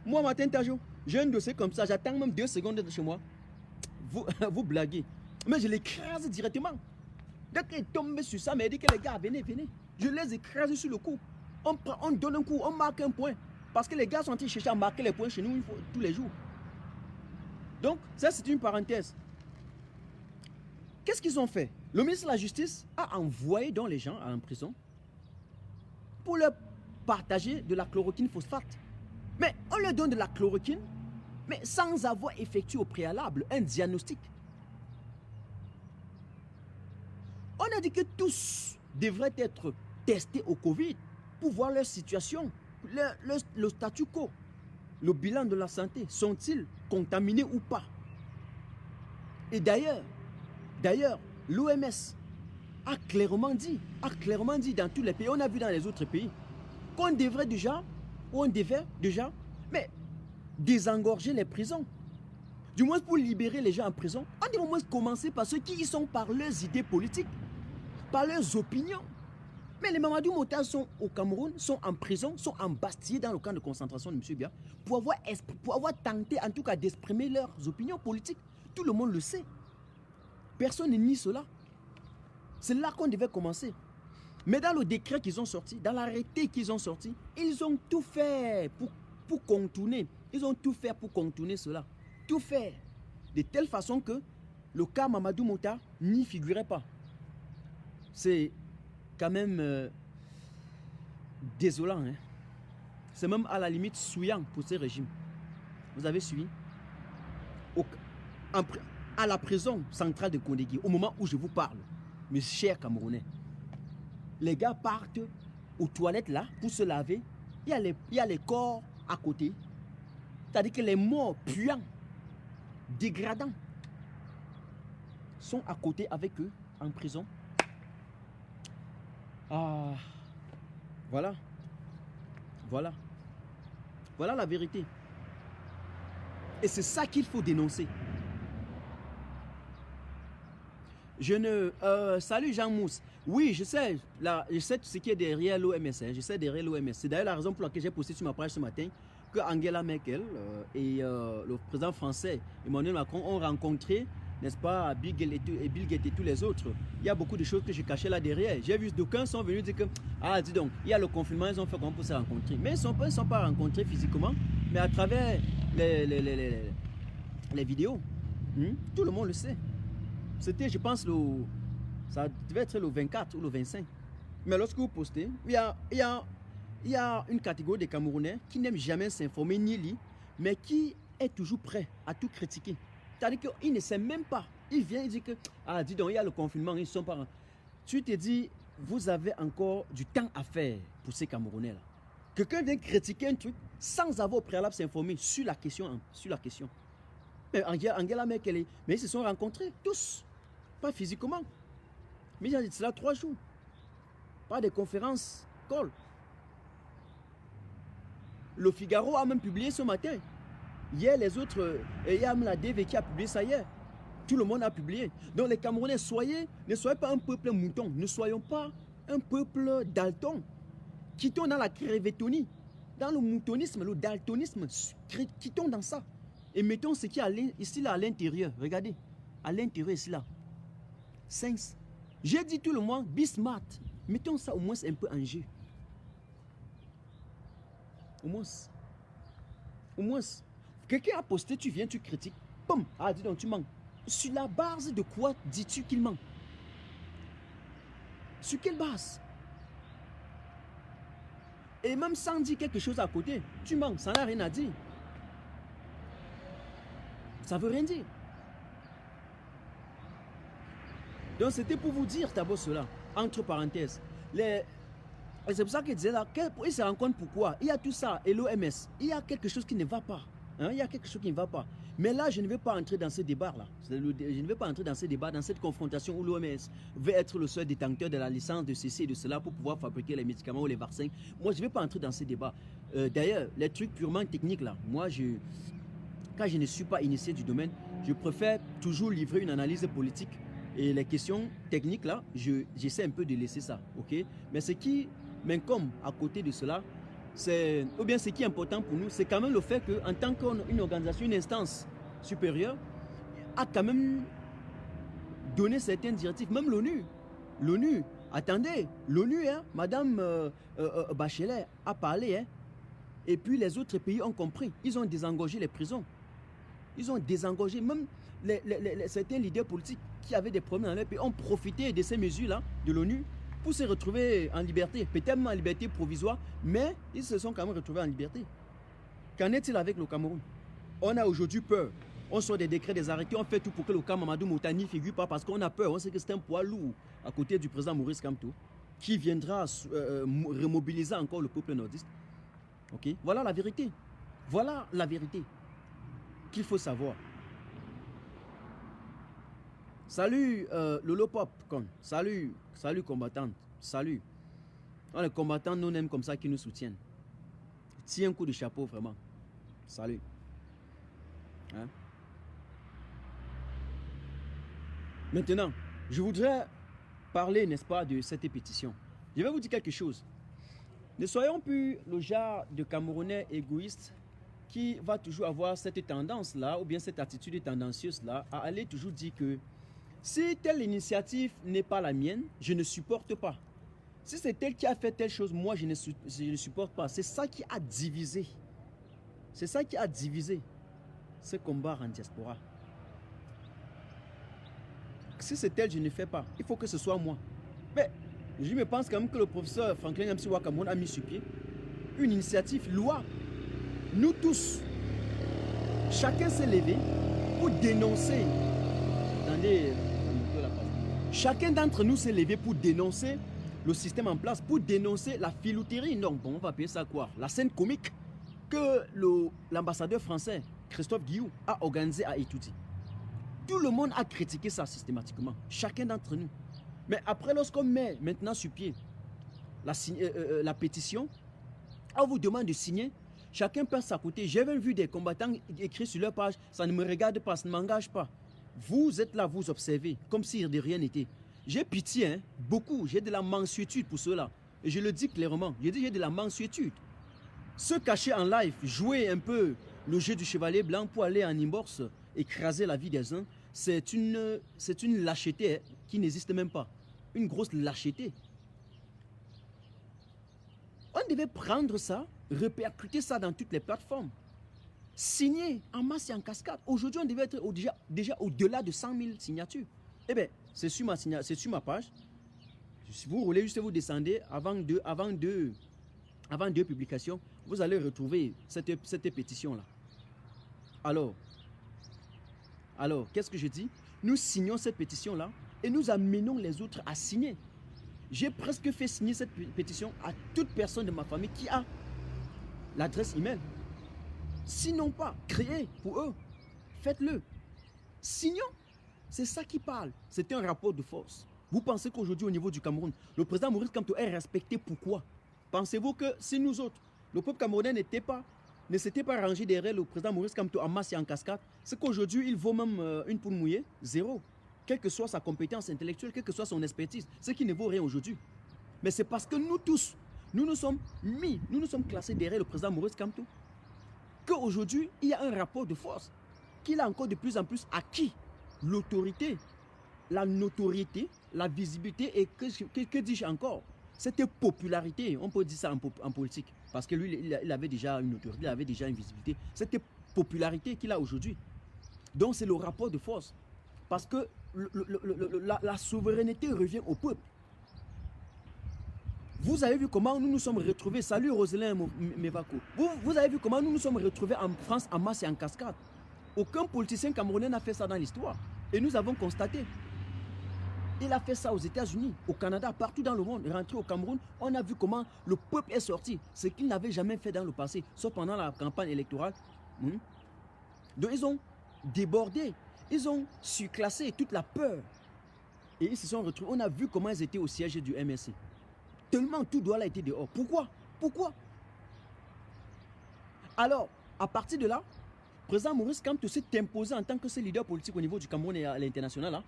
Moi, Martin Tajo, j'ai un dossier comme ça, j'attends même 2 secondes de chez moi. Vous blaguez. Mais je l'écrase directement. Dès qu'il est tombé sur ça, mais il dit que les gars, venez, venez. Je les écrase sur le coup. On donne un coup, on marque un point. Parce que les gars sont en train de chercher à marquer les points chez nous tous les jours. Donc, ça c'est une parenthèse. Qu'est-ce qu'ils ont fait? Le ministre de la Justice a envoyé donc les gens en prison pour leur partager de la chloroquine phosphate. Mais on leur donne de la chloroquine, mais sans avoir effectué au préalable un diagnostic. On a dit que tous devraient être testés au Covid pour voir leur situation, le statu quo, le bilan de la santé. Sont-ils contaminés ou pas? Et d'ailleurs, l'OMS a clairement dit dans tous les pays, on a vu dans les autres pays, qu'on devrait déjà, mais désengorger les prisons. Du moins pour libérer les gens en prison, on doit au moins commencer par ceux qui y sont par leurs idées politiques, par leurs opinions. Mais les Mamadou Mota sont au Cameroun, sont en prison, sont embastillés dans le camp de concentration de M. Bia pour avoir tenté en tout cas d'exprimer leurs opinions politiques. Tout le monde le sait. Personne ne nie cela. C'est là qu'on devait commencer. Mais dans le décret qu'ils ont sorti, dans l'arrêté qu'ils ont sorti, ils ont tout fait pour contourner. Ils ont tout fait pour contourner cela. Tout fait. De telle façon que le cas Mamadou Mota n'y figurait pas. C'est quand même désolant. Hein? C'est même à la limite souillant pour ces régimes. Vous avez suivi? À la prison centrale de Kondegui, au moment où je vous parle, mes chers Camerounais, les gars partent aux toilettes là pour se laver. Il y a les corps à côté. C'est-à-dire que les morts puants, dégradants, sont à côté avec eux en prison. Ah, voilà. Voilà. Voilà la vérité. Et c'est ça qu'il faut dénoncer. Salut Jean Mousse. Oui, je sais ce qui est derrière l'OMS. Hein, je sais derrière l'OMS. C'est d'ailleurs la raison pour laquelle j'ai posté sur ma page ce matin que Angela Merkel et le président français Emmanuel Macron ont rencontré, n'est-ce pas, Bill Gates et tous les autres. Il y a beaucoup de choses que je cachais là derrière. J'ai vu d'aucuns sont venus dire que, ah, dis donc, il y a le confinement, ils ont fait comment pour se rencontrer. Mais ils ne sont pas rencontrés physiquement, mais à travers les vidéos. Tout le monde le sait. C'était, je pense, ça devait être le 24 ou le 25. Mais lorsque vous postez, il y a une catégorie de Camerounais qui n'aiment jamais s'informer ni lire, mais qui est toujours prêt à tout critiquer. C'est-à-dire qu'ils ne savent même pas. Ils viennent et disent que, ah, dis donc, il y a le confinement, ils ne sont pas... Tu te dis, vous avez encore du temps à faire pour ces Camerounais-là. Quelqu'un vient critiquer un truc sans avoir au préalable s'informer sur la question. Mais Angela Merkel, mais ils se sont rencontrés, tous. Pas physiquement. Mais il y a cela 3 jours. Pas de conférences, call. Le Figaro a même publié ce matin. Hier, les autres, il y a même la DV qui a publié ça hier. Tout le monde a publié. Donc les Camerounais, ne soyez pas un peuple mouton. Ne soyons pas un peuple dalton. Quittons dans la crévétonie, dans le moutonisme, le daltonisme. Quittons dans ça. Et mettons ce qui est ici là à l'intérieur. Regardez. À l'intérieur ici là. Saints. J'ai dit tout le monde, be smart. Mettons ça au moins un peu en jeu. Au moins. Quelqu'un a posté, tu viens, tu critiques. Boum. Ah, dis donc, tu manques. Sur la base de quoi dis-tu qu'il manque? Sur quelle base? Et même sans dire quelque chose à côté, tu manques, ça n'a rien à dire. Ça veut rien dire. Donc c'était pour vous dire d'abord cela, entre parenthèses. Et c'est pour ça qu'il disait là, il se rend compte pourquoi. Il y a tout ça, et l'OMS, il y a quelque chose qui ne va pas. Hein, il y a quelque chose qui ne va pas. Mais là, je ne vais pas entrer dans ce débat-là. Je ne vais pas entrer dans ce débat, dans cette confrontation où l'OMS veut être le seul détenteur de la licence de ceci et de cela pour pouvoir fabriquer les médicaments ou les vaccins. Moi, je ne vais pas entrer dans ce débat. D'ailleurs, les trucs purement techniques là, moi, quand je ne suis pas initié du domaine, je préfère toujours livrer une analyse politique. Et les questions techniques là, j'essaie un peu de laisser ça, ok? Mais ce qui m'incombe à côté de cela, ou bien ce qui est important pour nous, c'est quand même le fait qu'en tant qu'une organisation, une instance supérieure, a quand même donné certaines directives, même l'ONU, attendez, l'ONU, hein, Madame Bachelet a parlé, hein, et puis les autres pays ont compris, ils ont désengorgé les prisons, ils ont désengorgé, même certains leaders politiques qui avaient des problèmes dans leur pays ont profité de ces mesures-là de l'ONU pour se retrouver en liberté, peut-être même en liberté provisoire, mais ils se sont quand même retrouvés en liberté. Qu'en est-il avec le Cameroun? On a aujourd'hui peur. On sort des décrets, des arrêtés, on fait tout pour que le cas Mamadou Mota n'y figure pas parce qu'on a peur. On sait que c'est un poids lourd à côté du président Maurice Kamto qui viendra remobiliser encore le peuple nordiste. Okay? Voilà la vérité. Voilà la vérité qu'il faut savoir. Salut Lolo Pop, salut combattante, salut. Les combattants nous aiment comme ça qui nous soutiennent. Tiens un coup de chapeau vraiment. Salut. Hein? Maintenant, je voudrais parler, n'est-ce pas, de cette pétition. Je vais vous dire quelque chose. Ne soyons plus le genre de Camerounais égoïste qui va toujours avoir cette tendance-là, ou bien cette attitude tendancieuse-là, à aller toujours dire que si telle initiative n'est pas la mienne, je ne supporte pas. Si c'est tel qui a fait telle chose, moi je ne supporte pas. C'est ça qui a divisé. C'est ça qui a divisé ce combat en diaspora. Si c'est tel, je ne fais pas. Il faut que ce soit moi. Mais je me pense quand même que le professeur Franklin Amsiwa Cameroun a mis sur pied une initiative louable. Nous tous, chacun s'est levé pour dénoncer. Attendez, chacun d'entre nous s'est levé pour dénoncer le système en place, pour dénoncer la filouterie. Non, bon, on va appeler ça quoi? La scène comique que l'ambassadeur français Christophe Guillou a organisée à Étouti. Tout le monde a critiqué ça systématiquement, chacun d'entre nous. Mais après, lorsqu'on met maintenant sur pied la pétition, on vous demande de signer, chacun passe à côté. J'ai même vu des combattants écrits sur leur page, ça ne me regarde pas, ça ne m'engage pas. Vous êtes là, vous observez, comme si de rien n'était. J'ai pitié, hein, beaucoup, j'ai de la mansuétude pour cela. Et je le dis clairement, j'ai de la mansuétude. Se cacher en live, jouer un peu le jeu du chevalier blanc pour aller en inbox, écraser la vie des uns, c'est une lâcheté qui n'existe même pas. Une grosse lâcheté. On devait prendre ça, répercuter ça dans toutes les plateformes. Signer en masse et en cascade. Aujourd'hui, on devait être déjà au-delà de 100 000 signatures. Eh bien, c'est sur ma page. Si vous roulez, juste vous descendez avant deux publications, vous allez retrouver cette pétition-là. Alors, qu'est-ce que je dis? Nous signons cette pétition-là et nous amenons les autres à signer. J'ai presque fait signer cette pétition à toute personne de ma famille qui a l'adresse email. Sinon pas, créez pour eux. Faites-le. Signons. C'est ça qui parle. C'est un rapport de force. Vous pensez qu'aujourd'hui, au niveau du Cameroun, le président Maurice Kamto est respecté pourquoi? Pensez-vous que si nous autres, le peuple camerounais ne s'était pas rangé derrière le président Maurice Kamto en masse et en cascade, c'est qu'aujourd'hui, il vaut même une poule mouillée, zéro. Quelle que soit sa compétence intellectuelle, quelle que soit son expertise, ce qui ne vaut rien aujourd'hui. Mais c'est parce que nous tous, nous nous sommes classés derrière le président Maurice Kamto, qu'aujourd'hui, il y a un rapport de force, qu'il a encore de plus en plus acquis l'autorité, la notoriété, la visibilité et que dis-je encore, cette popularité, on peut dire ça en politique, parce que lui, il avait déjà une autorité, il avait déjà une visibilité, cette popularité qu'il a aujourd'hui. Donc c'est le rapport de force, parce que la souveraineté revient au peuple. Vous avez vu comment nous nous sommes retrouvés, salut Roselin Mevako, vous avez vu comment nous nous sommes retrouvés en France en masse et en cascade. Aucun politicien camerounais n'a fait ça dans l'histoire. Et nous avons constaté. Il a fait ça aux États-Unis, au Canada, partout dans le monde. Rentré au Cameroun, on a vu comment le peuple est sorti. Ce qu'il n'avait jamais fait dans le passé, sauf pendant la campagne électorale. Donc ils ont débordé. Ils ont surclassé toute la peur. Et ils se sont retrouvés. On a vu comment ils étaient au siège du MSC. Tellement tout doit là été dehors. Pourquoi? Alors, à partir de là, le président Maurice Kamto s'est imposé en tant que seul leader politique au niveau du Cameroun et à l'international,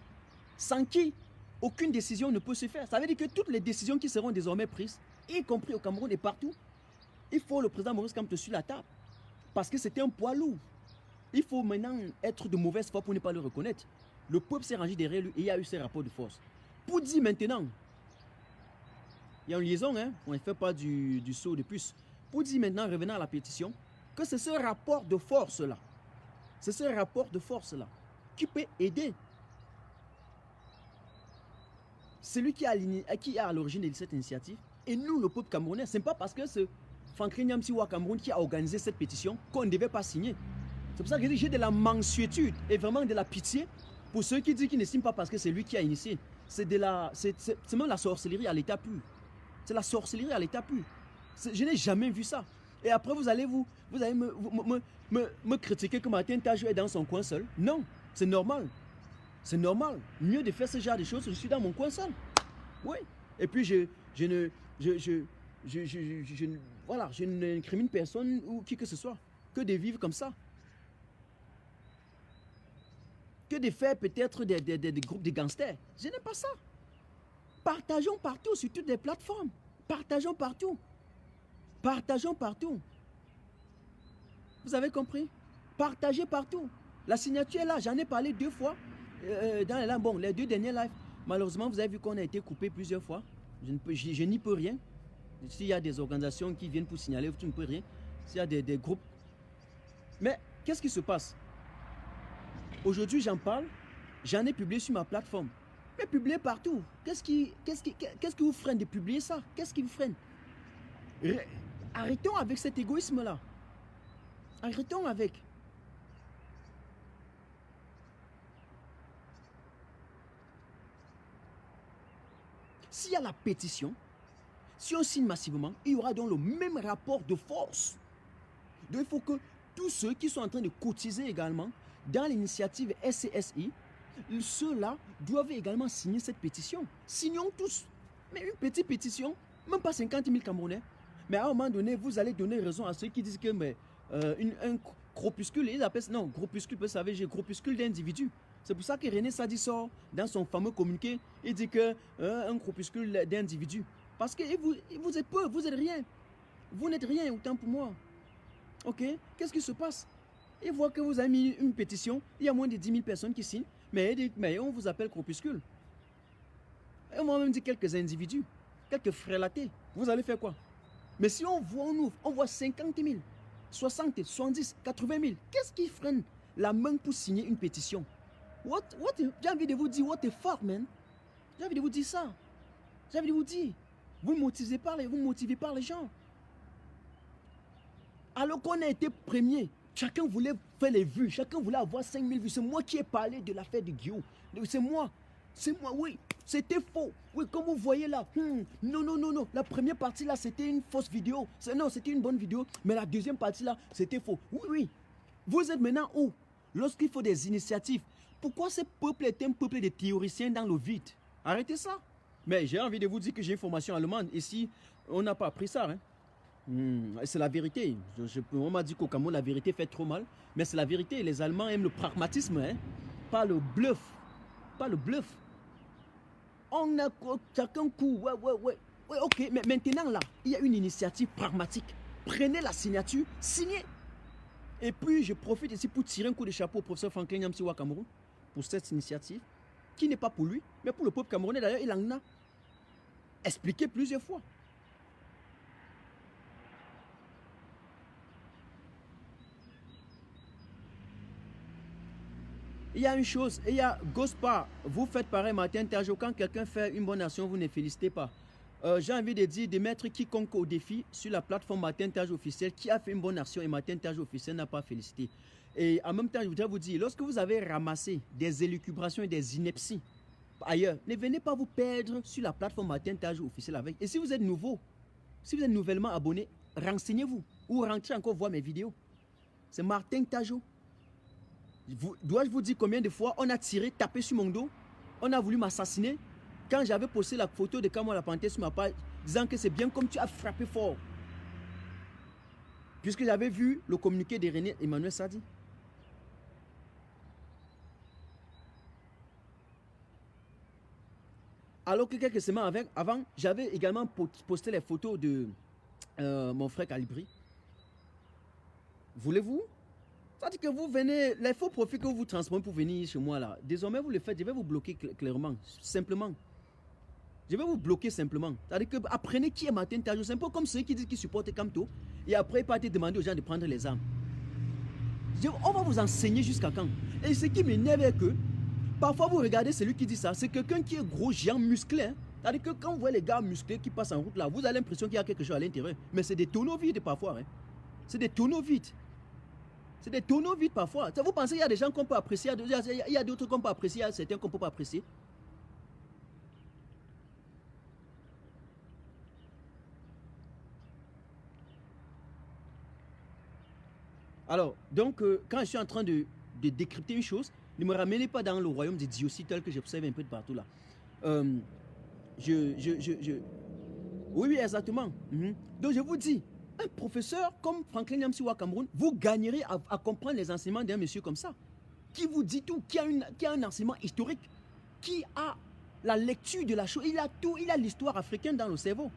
sans qui aucune décision ne peut se faire. Ça veut dire que toutes les décisions qui seront désormais prises, y compris au Cameroun et partout, il faut le président Maurice Kamto sur la table. Parce que c'était un poids lourd. Il faut maintenant être de mauvaise foi pour ne pas le reconnaître. Le peuple s'est rangé derrière lui et il y a eu ces rapports de force. Pour dire maintenant, il y a une liaison, hein, on ne fait pas du saut de puce. Pour dire maintenant, revenant à la pétition, que c'est ce rapport de force-là, qui peut aider celui qui est à l'origine de cette initiative. Et nous, le peuple camerounais, ce n'est pas parce que c'est Franklin Amsiwa Cameroun qui a organisé cette pétition qu'on ne devait pas signer. C'est pour ça que j'ai de la mansuétude et vraiment de la pitié pour ceux qui disent qu'ils ne signent pas parce que c'est lui qui a initié. C'est même la sorcellerie à l'état pur. C'est la sorcellerie à l'état pur. Je n'ai jamais vu ça. Et après, vous allez me critiquer que Martin Tajou est dans son coin seul. Non, c'est normal. C'est normal. Mieux de faire ce genre de choses, je suis dans mon coin seul. Oui. Et puis, je n'incrimine personne ou qui que ce soit que de vivre comme ça. que de faire peut-être des groupes de gangsters. Je n'aime pas ça. Partageons partout, sur toutes les plateformes. Partageons partout. Partageons partout. Vous avez compris? Partagez partout. La signature est là, j'en ai parlé 2 fois. Dans les lives, bon, les 2 derniers lives, malheureusement, vous avez vu qu'on a été coupé plusieurs fois. Je n'y peux rien. S'il y a des organisations qui viennent pour signaler, tu ne peux rien. S'il y a des groupes. Mais qu'est-ce qui se passe? Aujourd'hui, j'en parle. J'en ai publié sur ma plateforme. Mais publiez partout. Qu'est-ce qui vous freine de publier ça? Qu'est-ce qui vous freine? Arrêtons avec cet égoïsme-là. Arrêtons avec. S'il y a la pétition, si on signe massivement, il y aura donc le même rapport de force. Donc il faut que tous ceux qui sont en train de cotiser également dans l'initiative SCSI, ceux-là doivent également signer cette pétition. Signons tous. Mais une petite pétition, même pas 50 000 Camerounais. Mais à un moment donné, vous allez donner raison à ceux qui disent que un groupuscule, ils appellent ça, non, groupuscule, vous savez, j'ai groupuscule d'individus. C'est pour ça que René Sadi sort dans son fameux communiqué, il dit que un groupuscule d'individus. Parce que vous êtes peu, vous êtes rien. Vous n'êtes rien, autant pour moi. Ok? Qu'est-ce qui se passe? Il voit que vous avez mis une pétition, il y a moins de 10 000 personnes qui signent, mais on vous appelle groupuscule. Et on m'a même dit quelques individus, quelques frélatés. Vous allez faire quoi? Mais si on voit 50 000, 60, 70, 80 000, qu'est-ce qui freine la main pour signer une pétition? J'ai envie de vous dire, what the fuck, man? J'ai envie de vous dire ça. J'ai envie de vous dire, vous motivez par les gens. Alors qu'on a été premier, chacun voulait faire les vues, chacun voulait avoir 5 000 vues. C'est moi qui ai parlé de l'affaire de Guillaume. C'est moi, oui. C'était faux. Oui, comme vous voyez là. Non. La première partie là, c'était une fausse vidéo. Non, c'était une bonne vidéo. Mais la deuxième partie là, c'était faux. Oui. Vous êtes maintenant où? Lorsqu'il faut des initiatives. Pourquoi ce peuple est un peuple de théoriciens dans le vide? Arrêtez ça. Mais j'ai envie de vous dire que j'ai une formation allemande. Ici, on n'a pas appris ça. Hein? C'est la vérité. On m'a dit qu'au Cameroun, la vérité fait trop mal. Mais c'est la vérité. Les Allemands aiment le pragmatisme. Hein? Pas le bluff. Pas le bluff. On a chacun coup. Ouais, ok. Mais maintenant, là, il y a une initiative pragmatique. Prenez la signature, signez. Et puis, je profite ici pour tirer un coup de chapeau au professeur Franklin Nyamsiwa Cameroun pour cette initiative, qui n'est pas pour lui, mais pour le peuple camerounais. D'ailleurs, il en a expliqué plusieurs fois. Il y a une chose, il y a Gospa, vous faites pareil Martin Tajo, quand quelqu'un fait une bonne action, vous ne félicitez pas. J'ai envie de dire, de mettre quiconque au défi sur la plateforme Martin Tajo officiel qui a fait une bonne action et Martin Tajo officiel n'a pas félicité. Et en même temps, je voudrais vous dire, lorsque vous avez ramassé des élucubrations et des inepties ailleurs, ne venez pas vous perdre sur la plateforme Martin Tajo officiel avec. Et si vous êtes nouveau, si vous êtes nouvellement abonné, renseignez-vous ou rentrez encore voir mes vidéos. C'est Martin Tajo. Dois-je vous dire combien de fois on a tiré, tapé sur mon dos, on a voulu m'assassiner quand j'avais posté la photo de Kamala Panté sur ma page disant que c'est bien comme tu as frappé fort. Puisque j'avais vu le communiqué de René Emmanuel Sadi. Alors que quelques semaines avant, j'avais également posté les photos de mon frère Calibri. Voulez-vous? C'est-à-dire que vous venez, les faux profits que vous transformez pour venir chez moi là, désormais vous le faites, je vais vous bloquer clairement, simplement. Je vais vous bloquer simplement. C'est-à-dire que apprenez qui est Martin Tajo. C'est un peu comme ceux qui disent qu'ils supportent Kamto et après ils partent demander aux gens de prendre les armes. On va vous enseigner jusqu'à quand. Et ce qui m'énerve est que parfois vous regardez celui qui dit ça, c'est quelqu'un qui est gros, géant, musclé. Hein. C'est-à-dire que quand vous voyez les gars musclés qui passent en route là, vous avez l'impression qu'il y a quelque chose à l'intérieur. Mais c'est des tonneaux vides parfois. Hein. C'est des tonneaux vides. C'est des tonneaux vides parfois. Vous pensez qu'il y a des gens qu'on peut apprécier, il y a d'autres qu'on peut apprécier, il y a certains qu'on ne peut pas apprécier. Alors, donc, quand je suis en train de décrypter une chose, ne me ramenez pas dans le royaume des diocides tel que j'observe un peu de partout là. Oui, exactement. Donc, je vous dis, un professeur comme Franklin Nyamsiwa Cameroun, vous gagnerez à comprendre les enseignements d'un monsieur comme ça. qui vous dit tout, qui a un enseignement historique, qui a la lecture de la chose, il a tout, il a l'histoire africaine dans le cerveau.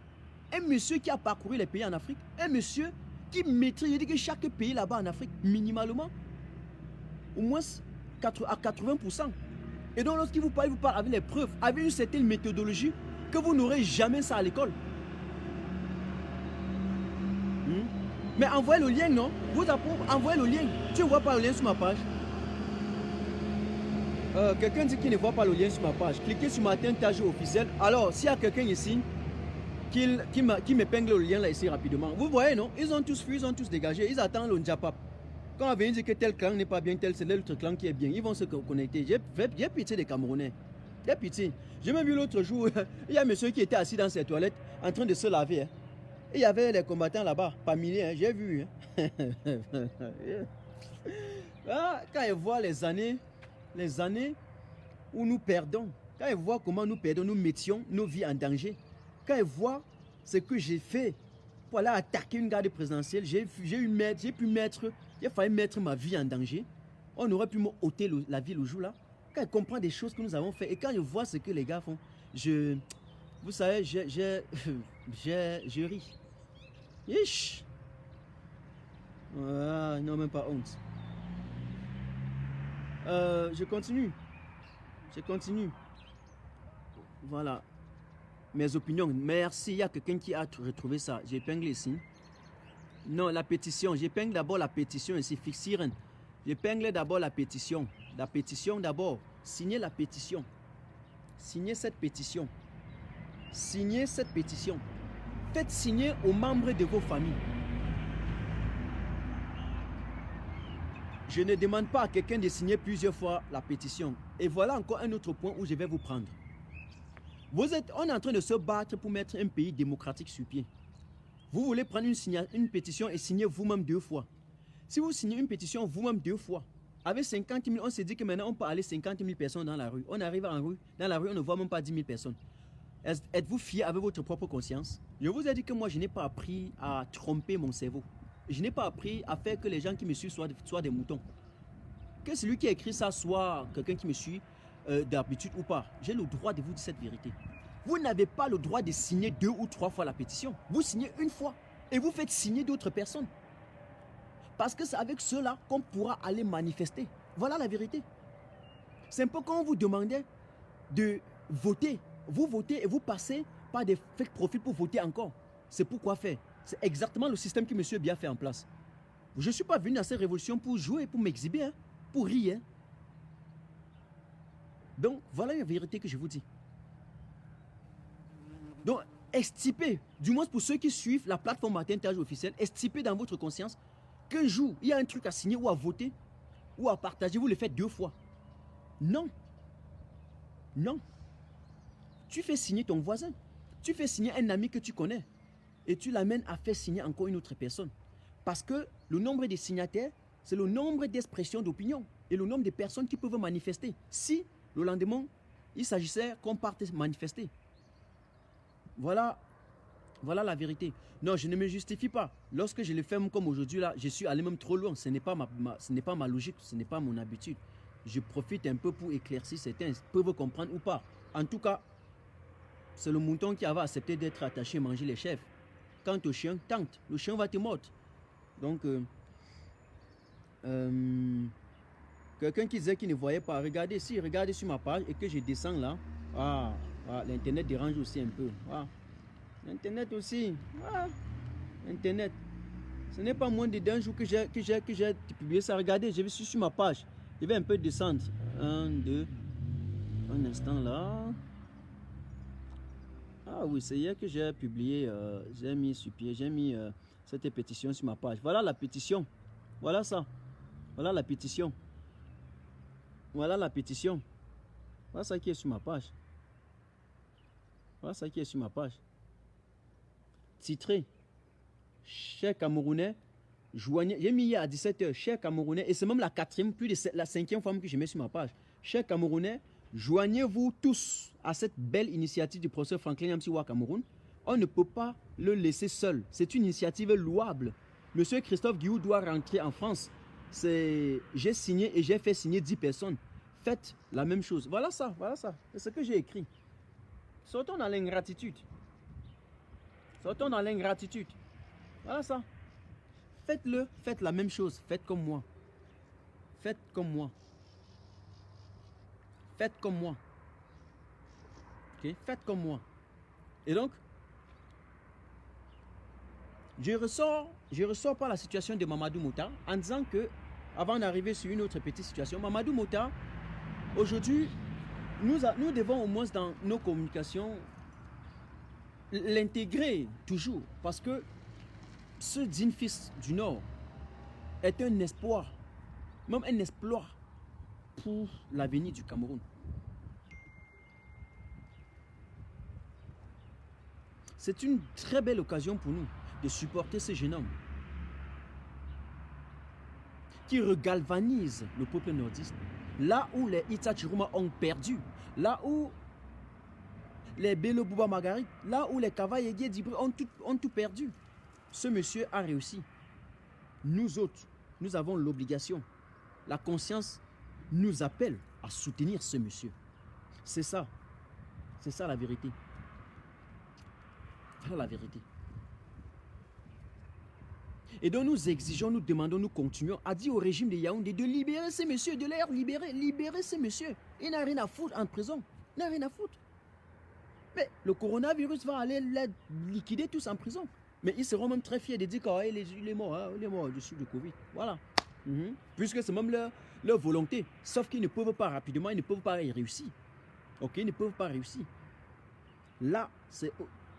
Un monsieur qui a parcouru les pays en Afrique, un monsieur qui maîtrise, je dis que chaque pays là-bas en Afrique, minimalement, au moins à 80%. Et donc lorsqu'il vous parle avec les preuves, avec une certaine méthodologie, que vous n'aurez jamais ça à l'école. Mais envoyez le lien, non? Vous envoyez le lien. Tu ne vois pas le lien sur ma page? Quelqu'un dit qu'il ne voit pas le lien sur ma page. Cliquez sur ma page officielle. Alors, s'il y a quelqu'un ici qui m'épingle le lien là ici rapidement. Vous voyez, non? Ils ont tous fui, ils ont tous dégagé. Ils attendent le Njapap. Quand on vient dire que tel clan n'est pas bien, tel c'est l'autre clan qui est bien, ils vont se connecter. J'ai pitié des Camerounais. J'ai pitié. J'ai même vu l'autre jour, il y a un monsieur qui était assis dans ses toilettes en train de se laver. Hein. Et il y avait les combattants là-bas, pas milliers, hein, j'ai vu. Hein. Ah, quand ils voient les années où nous perdons, quand ils voient comment nous perdons, nous mettions nos vies en danger, quand ils voient ce que j'ai fait pour aller attaquer une garde présidentielle, j'ai failli mettre ma vie en danger. On aurait pu m'ôter la vie le jour là. Quand ils comprennent des choses que nous avons fait et quand je vois ce que les gars font, vous savez, je ris. Yish. Ah, non, même pas honte. Je continue. Voilà. Mes opinions. Merci. Il y a quelqu'un qui a retrouvé ça. J'épingle ici. Non, la pétition. J'épingle d'abord la pétition ici. Fixiren. J'épingle d'abord la pétition. La pétition d'abord. Signez la pétition. Signez cette pétition. Signez cette pétition. Faites signer aux membres de vos familles. Je ne demande pas à quelqu'un de signer plusieurs fois la pétition. Et voilà encore un autre point où je vais vous prendre. On est en train de se battre pour mettre un pays démocratique sur pied. Vous voulez prendre une pétition et signer vous-même 2 fois. Si vous signez une pétition vous-même 2 fois, avec 50 000, on s'est dit que maintenant on peut aller 50 000 personnes dans la rue. On arrive dans la rue, on ne voit même pas 10 000 personnes. Êtes-vous fier avec votre propre conscience? Je vous ai dit que moi, je n'ai pas appris à tromper mon cerveau. Je n'ai pas appris à faire que les gens qui me suivent soient des moutons. Que celui qui a écrit ça soit quelqu'un qui me suit d'habitude ou pas. J'ai le droit de vous dire cette vérité. Vous n'avez pas le droit de signer 2 ou 3 fois la pétition. Vous signez une fois et vous faites signer d'autres personnes. Parce que c'est avec cela qu'on pourra aller manifester. Voilà la vérité. C'est un peu quand on vous demandait de voter. Vous votez et vous passez par des fake profils pour voter encore. C'est pourquoi faire. C'est exactement le système que M. Biya fait en place. Je ne suis pas venu à cette révolution pour jouer, pour m'exhiber, hein, pour rire. Hein. Donc, voilà la vérité que je vous dis. Donc, estipez, du moins pour ceux qui suivent la plateforme Matin-Tage officielle, estipez dans votre conscience qu'un jour, il y a un truc à signer ou à voter ou à partager, vous le faites 2 fois. Non. Non. Tu fais signer ton voisin. Tu fais signer un ami que tu connais. Et tu l'amènes à faire signer encore une autre personne. Parce que le nombre de signataires, c'est le nombre d'expressions d'opinion et le nombre de personnes qui peuvent manifester. Si le lendemain, il s'agissait qu'on parte manifester. Voilà la vérité. Non, je ne me justifie pas. Lorsque je le fais comme aujourd'hui, là, je suis allé même trop loin. Ce n'est pas ma logique, ce n'est pas mon habitude. Je profite un peu pour éclaircir certains, peuvent comprendre ou pas. En tout cas, c'est le mouton qui avait accepté d'être attaché, manger les chèvres. Quant au chien, tente, le chien va te mordre. Donc, quelqu'un qui disait qu'il ne voyait pas, regardez sur ma page et que je descends là. Ah, l'internet dérange aussi un peu. Ah, l'internet aussi. Ah, internet. Ce n'est pas moins d'un jour que j'ai publié ça. Regardez, je vais sur ma page. Je vais un peu descendre. 1, 2. Un instant là. Ah oui, c'est hier que j'ai publié, j'ai mis sur pied, j'ai mis cette pétition sur ma page. Voilà la pétition. Voilà ça. Voilà la pétition. Voilà la pétition. Voilà ça qui est sur ma page. Voilà ça qui est sur ma page. Titré. Chers Camerounais, joignez. J'ai mis hier à 17 h. Chers Camerounais, et c'est même la 4e, puis la 5e fois que je mets sur ma page. Chers Camerounais, joignez-vous tous à cette belle initiative du professeur Franklin Yamsiwa Cameroun. On ne peut pas le laisser seul. C'est une initiative louable. Monsieur Christophe Guillou doit rentrer en France. j'ai signé et j'ai fait signer 10 personnes. Faites la même chose. Voilà ça, c'est ce que j'ai écrit. Sortons dans l'ingratitude. Sortons dans l'ingratitude. Voilà ça. Faites-le, faites la même chose. Faites comme moi. Faites comme moi. Faites comme moi. Ok, faites comme moi. Et donc, je ressors par la situation de Mamadou Mota en disant que, avant d'arriver sur une autre petite situation, Mamadou Mota, aujourd'hui, nous devons au moins dans nos communications l'intégrer toujours, parce que ce digne fils du Nord est un espoir, même un exploit pour l'avenir du Cameroun. C'est une très belle occasion pour nous de supporter ce jeune homme qui regalvanise le peuple nordiste. Là où les Issa Chiruma ont perdu, là où les Bello Bouba Marguerite, là où les Kavaye Dibri ont tout perdu, ce monsieur a réussi. Nous autres, nous avons l'obligation. La conscience nous appelle à soutenir ce monsieur. C'est ça. C'est ça la vérité. Voilà la vérité. Et donc nous exigeons, nous demandons, nous continuons à dire au régime de Yaoundé de libérer ces messieurs, de les libérer ces messieurs. Il n'a rien à foutre en prison. Il n'a rien à foutre. Mais le coronavirus va aller les liquider tous en prison. Mais ils seront même très fiers de dire qu'il est mort, hein, il est mort dessus du Covid. Voilà. Puisque c'est même leur volonté. Sauf qu'ils ne peuvent pas rapidement, ils ne peuvent pas y réussir. Ok, ils ne peuvent pas réussir. Là,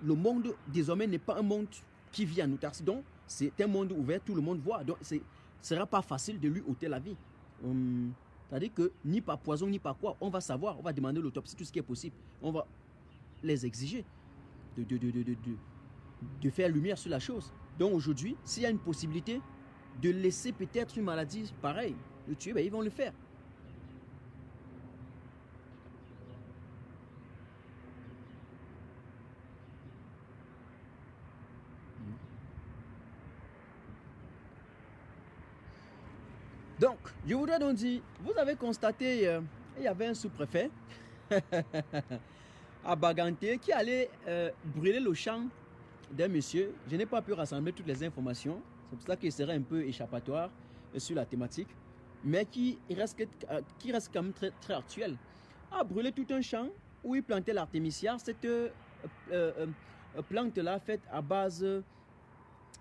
le monde désormais n'est pas un monde qui vit en autarcie. Donc, c'est un monde ouvert, tout le monde voit. Donc, ce ne sera pas facile de lui ôter la vie. C'est-à-dire que ni par poison, ni par quoi, on va savoir, on va demander l'autopsie, tout ce qui est possible. On va les exiger de faire lumière sur la chose. Donc aujourd'hui, s'il y a une possibilité de laisser peut-être une maladie pareille, le tuer, ben ils vont le faire. Donc, je voudrais donc dire, vous avez constaté, il y avait un sous-préfet à Baganté qui allait brûler le champ d'un monsieur. Je n'ai pas pu rassembler toutes les informations, c'est pour ça qu'il serait un peu échappatoire sur la thématique, mais qui reste quand même très, très actuel. A brûlé tout un champ où il plantait l'artémisia, cette plante-là faite à base,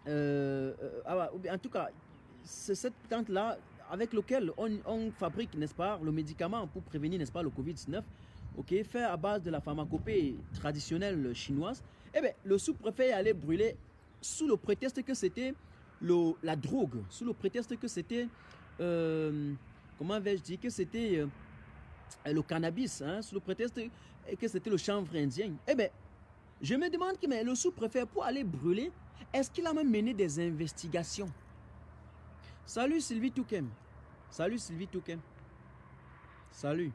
en tout cas, c'est cette plante-là avec laquelle on fabrique, n'est-ce pas, le médicament pour prévenir, n'est-ce pas, le Covid-19, ok, fait à base de la pharmacopée traditionnelle chinoise. Eh bien, le sous-préfet allait brûler sous le prétexte que c'était la drogue, sous le prétexte que c'était, comment vais-je dire, que c'était le cannabis, hein, sous le prétexte que c'était le chanvre indien. Eh bien, je me demande que mais le sous-préfet, pour aller brûler, est-ce qu'il a même mené des investigations? Salut Sylvie Toukem. Salut Sylvie Toukem. Salut.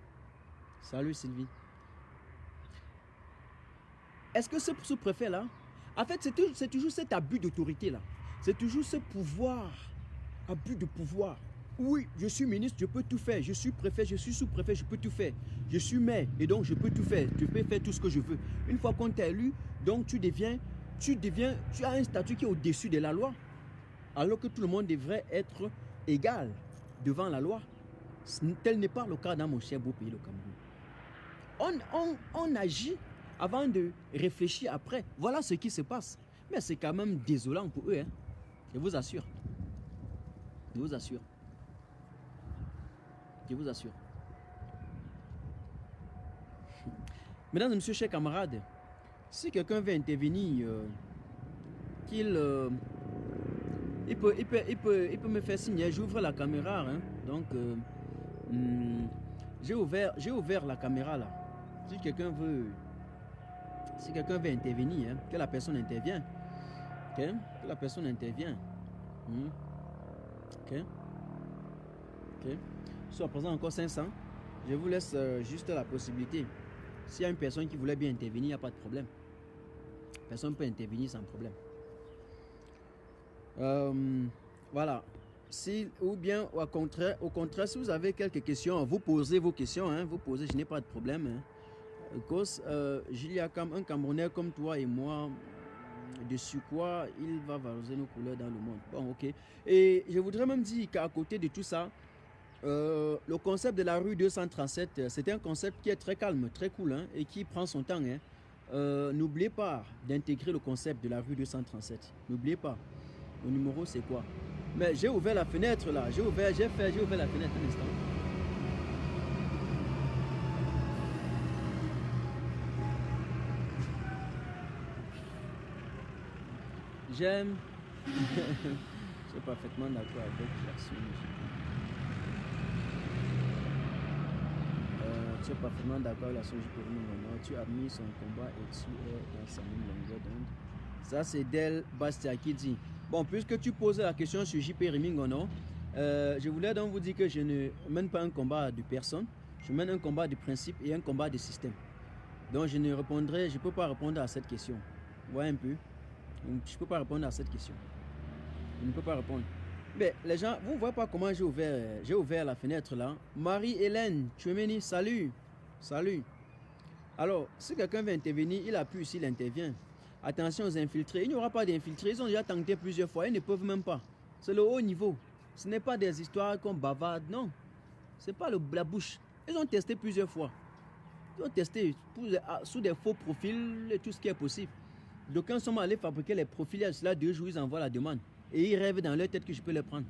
Salut Sylvie. Est-ce que ce sous-préfet-là, en fait, c'est toujours cet abus d'autorité-là. C'est toujours ce pouvoir, abus de pouvoir. Oui, je suis ministre, je peux tout faire. Je suis préfet, je suis sous-préfet, je peux tout faire. Je suis maire et donc je peux tout faire. Je peux faire tout ce que je veux. Une fois qu'on t'a élu, donc tu as un statut qui est au-dessus de la loi. Alors que tout le monde devrait être égal devant la loi. Tel n'est pas le cas dans mon cher beau pays, le Cameroun. On agit avant de réfléchir après. Voilà ce qui se passe. Mais c'est quand même désolant pour eux. Hein. Je vous assure. Je vous assure. Je vous assure. Mesdames et messieurs, chers camarades, si quelqu'un veut intervenir, qu'il... il peut me faire signe. J'ouvre la caméra. Hein. Donc, j'ai ouvert la caméra là. Si quelqu'un veut intervenir, hein, que la personne intervienne. Okay? Que la personne intervienne. Ok. Soit présent encore 500. Je vous laisse juste la possibilité. S'il y a une personne qui voulait bien intervenir, il n'y a pas de problème. Personne peut intervenir sans problème. Voilà. ou bien au contraire, si vous avez quelques questions, vous posez vos questions, hein, vous posez, je n'ai pas de problème. Hein. Cause, il y a comme un Camerounais comme toi et moi, dessus quoi il va valoriser nos couleurs dans le monde. Bon, ok. Et je voudrais même dire qu'à côté de tout ça, le concept de la rue 237, c'est un concept qui est très calme, très cool, hein, et qui prend son temps. Hein. N'oubliez pas d'intégrer le concept de la rue 237. N'oubliez pas. Le numéro, c'est quoi? Mais j'ai ouvert la fenêtre là. J'ai ouvert la fenêtre un instant. J'aime. Je suis parfaitement d'accord avec l'action. Tu es parfaitement d'accord avec l'action du Tu as mis son combat et tu es dans sa même longueur d'onde. Ça, c'est Del Bastia qui dit. Bon, puisque tu poses la question sur JP Rimingono, je voulais donc vous dire que je ne mène pas un combat de personne. Je mène un combat de principe et un combat de système. Donc, je ne peux pas répondre à cette question. Vous voyez un peu? Je ne peux pas répondre à cette question. Je ne peux pas répondre. Mais les gens, vous ne voyez pas comment j'ai ouvert la fenêtre là. Marie-Hélène Tchouemeni, salut. Salut. Alors, si quelqu'un veut intervenir, il appuie ici, il intervient. Attention aux infiltrés. Il n'y aura pas d'infiltrés. Ils ont déjà tenté plusieurs fois. Ils ne peuvent même pas. C'est le haut niveau. Ce n'est pas des histoires qu'on bavarde. Non. Ce n'est pas la bouche. Ils ont testé plusieurs fois. Ils ont testé sous des faux profils et tout ce qui est possible. D'aucuns sont allés fabriquer les profils. Et cela 2 jours, ils envoient la demande. Et ils rêvent dans leur tête que je peux les prendre.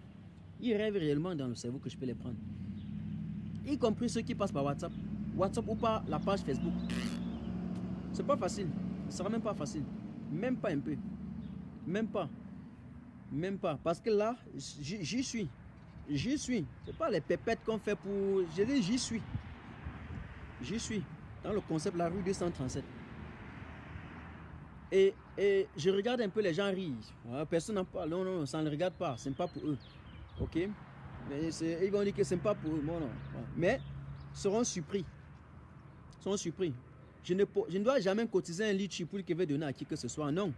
Ils rêvent réellement dans le cerveau que je peux les prendre. Y compris ceux qui passent par WhatsApp. WhatsApp ou par la page Facebook. C'est pas facile. Ce sera même pas facile. Même pas un peu. Même pas. Même pas. Parce que là, j'y suis. J'y suis. C'est pas les pépettes qu'on fait pour... Je dis j'y suis. J'y suis. Dans le concept la rue 237. Et je regarde un peu les gens rire. Personne n'en parle. Non, non, ça ne le regarde pas. C'est pas pour eux. Ok? Mais ils vont dire que c'est pas pour eux. Bon, non. Mais seront surpris. Seront surpris. Je ne dois jamais cotiser un litchi pour qu'il veut donner à qui que ce soit. Non.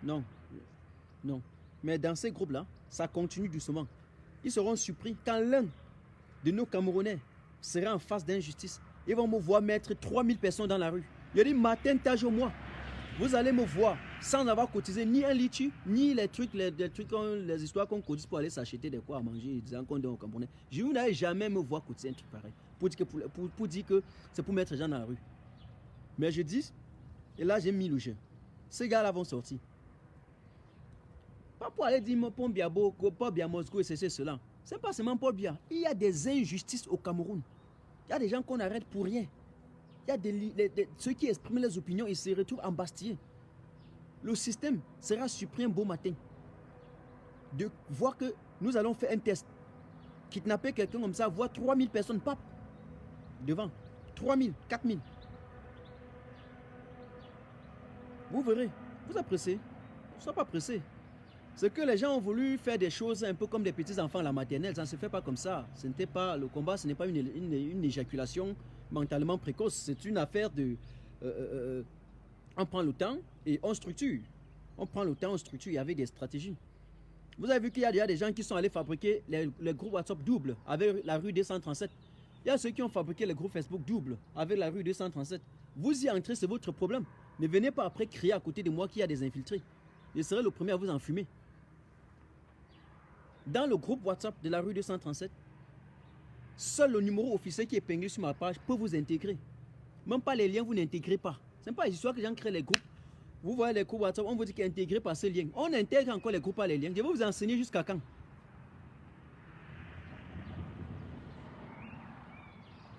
Non. Non. Mais dans ces groupes-là, ça continue doucement. Ils seront surpris quand l'un de nos Camerounais sera en face d'injustice. Ils vont me voir mettre 3000 personnes dans la rue. Je dis, matin, tage au mois. Vous allez me voir sans avoir cotisé ni un litchi, ni les trucs, les histoires qu'on cotise pour aller s'acheter des quoi à manger, disant qu'on donne aux Camerounais. Je n'allais jamais me voir cotiser un truc pareil. Pour dire que c'est pour mettre les gens dans la rue. Mais je dis, et là j'ai mis le jeu. Ces gars-là vont sortir. Pas pour aller dire Paul Biya, Paul Biya Moscou et c'est cela. C'est pas seulement Paul Biya. Il y a des injustices au Cameroun. Il y a des gens qu'on arrête pour rien. Il y a ceux qui expriment les opinions, ils se retrouvent embastillés. Le système sera surpris un beau matin de voir que nous allons faire un test. Kidnapper quelqu'un comme ça, voir 3000 personnes, pap, devant. 3000, 4000. Vous verrez, vous êtes pressés. Ne soyez pas pressés. C'est que les gens ont voulu faire des choses un peu comme des petits enfants à la maternelle. Ça ne se fait pas comme ça. Ce n'était pas, le combat, ce n'est pas une éjaculation mentalement précoce. C'est une affaire de... on prend le temps et on structure. On prend le temps, on structure. Il y avait des stratégies. Vous avez vu qu'il y a déjà des gens qui sont allés fabriquer les groupes WhatsApp doubles avec la rue 237. Il y a ceux qui ont fabriqué les groupes Facebook doubles avec la rue 237. Vous y entrez, c'est votre problème. Ne venez pas après crier à côté de moi qu'il y a des infiltrés. Je serai le premier à vous enfumer. Dans le groupe WhatsApp de la rue 237, seul le numéro officiel qui est épinglé sur ma page peut vous intégrer. Même pas les liens, vous n'intégrez pas. Ce n'est pas l'histoire que les gens créent les groupes. Vous voyez les groupes WhatsApp, on vous dit qu'intégrer par ces liens. On intègre encore les groupes par les liens. Je vais vous enseigner jusqu'à quand.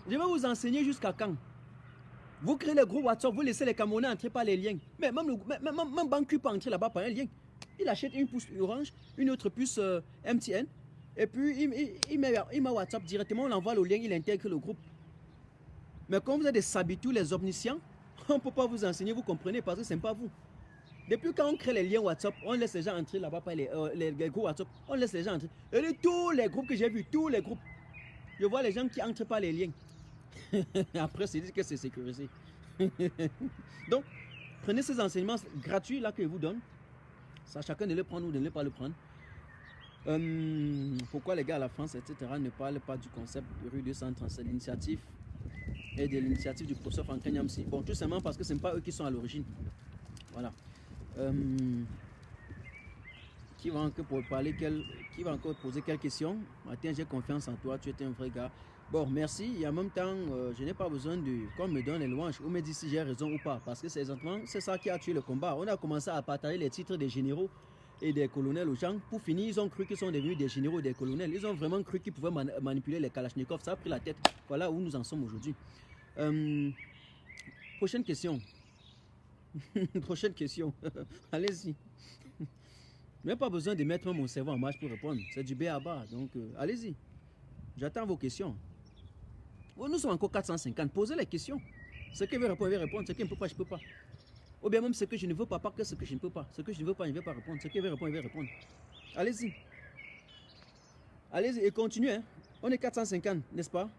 Je vais vous enseigner jusqu'à quand. Vous créez les groupes WhatsApp, vous laissez les Camerounais entrer par les liens. Mais même Banque peut entrer là-bas par un lien. Il achète une puce Orange, une autre puce MTN, et puis il met WhatsApp directement, on envoie le lien, il intègre le groupe. Mais quand vous êtes des sabitous, les omniscients, on ne peut pas vous enseigner, vous comprenez, parce que ce n'est pas vous. Depuis quand on crée les liens WhatsApp, on laisse les gens entrer là-bas par les groupes WhatsApp, on laisse les gens entrer. Et tous les groupes que j'ai vus, tous les groupes, je vois les gens qui entrent par les liens. Après, c'est dit que c'est sécurisé. Donc, prenez ces enseignements gratuits là que je vous donne. Ça, chacun de les prendre ou de ne pas le prendre. Pourquoi les gars à la France, etc., ne parlent pas du concept de rue 237, l'initiative et de l'initiative du professeur Franck Nyamsi? Bon, tout simplement parce que ce n'est pas eux qui sont à l'origine. Voilà. Qui va encore poser quelles questions? Martin, j'ai confiance en toi, tu es un vrai gars. Bon, merci. Et en même temps, je n'ai pas besoin qu'on me donne les louanges ou me dise si j'ai raison ou pas. Parce que c'est exactement ça qui a tué le combat. On a commencé à partager les titres des généraux et des colonels aux gens. Pour finir, ils ont cru qu'ils sont devenus des généraux et des colonels. Ils ont vraiment cru qu'ils pouvaient manipuler les Kalachnikov. Ça a pris la tête. Voilà où nous en sommes aujourd'hui. Prochaine question. Prochaine question. Allez-y. Je n'ai pas besoin de mettre mon cerveau en marche pour répondre. C'est du B à bas. Donc, allez-y. J'attends vos questions. Oh, nous sommes encore 450. Posez les questions. Ce que je veux répondre, je vais répondre. Ce que je ne peux pas, je ne peux pas. Ou bien même ce que je ne veux pas que ce que je ne peux pas. Ce que je ne veux pas, je ne vais pas répondre. Ce que je vais répondre, je vais répondre. Allez-y. Allez-y et continuez. Hein. On est 450, n'est-ce pas?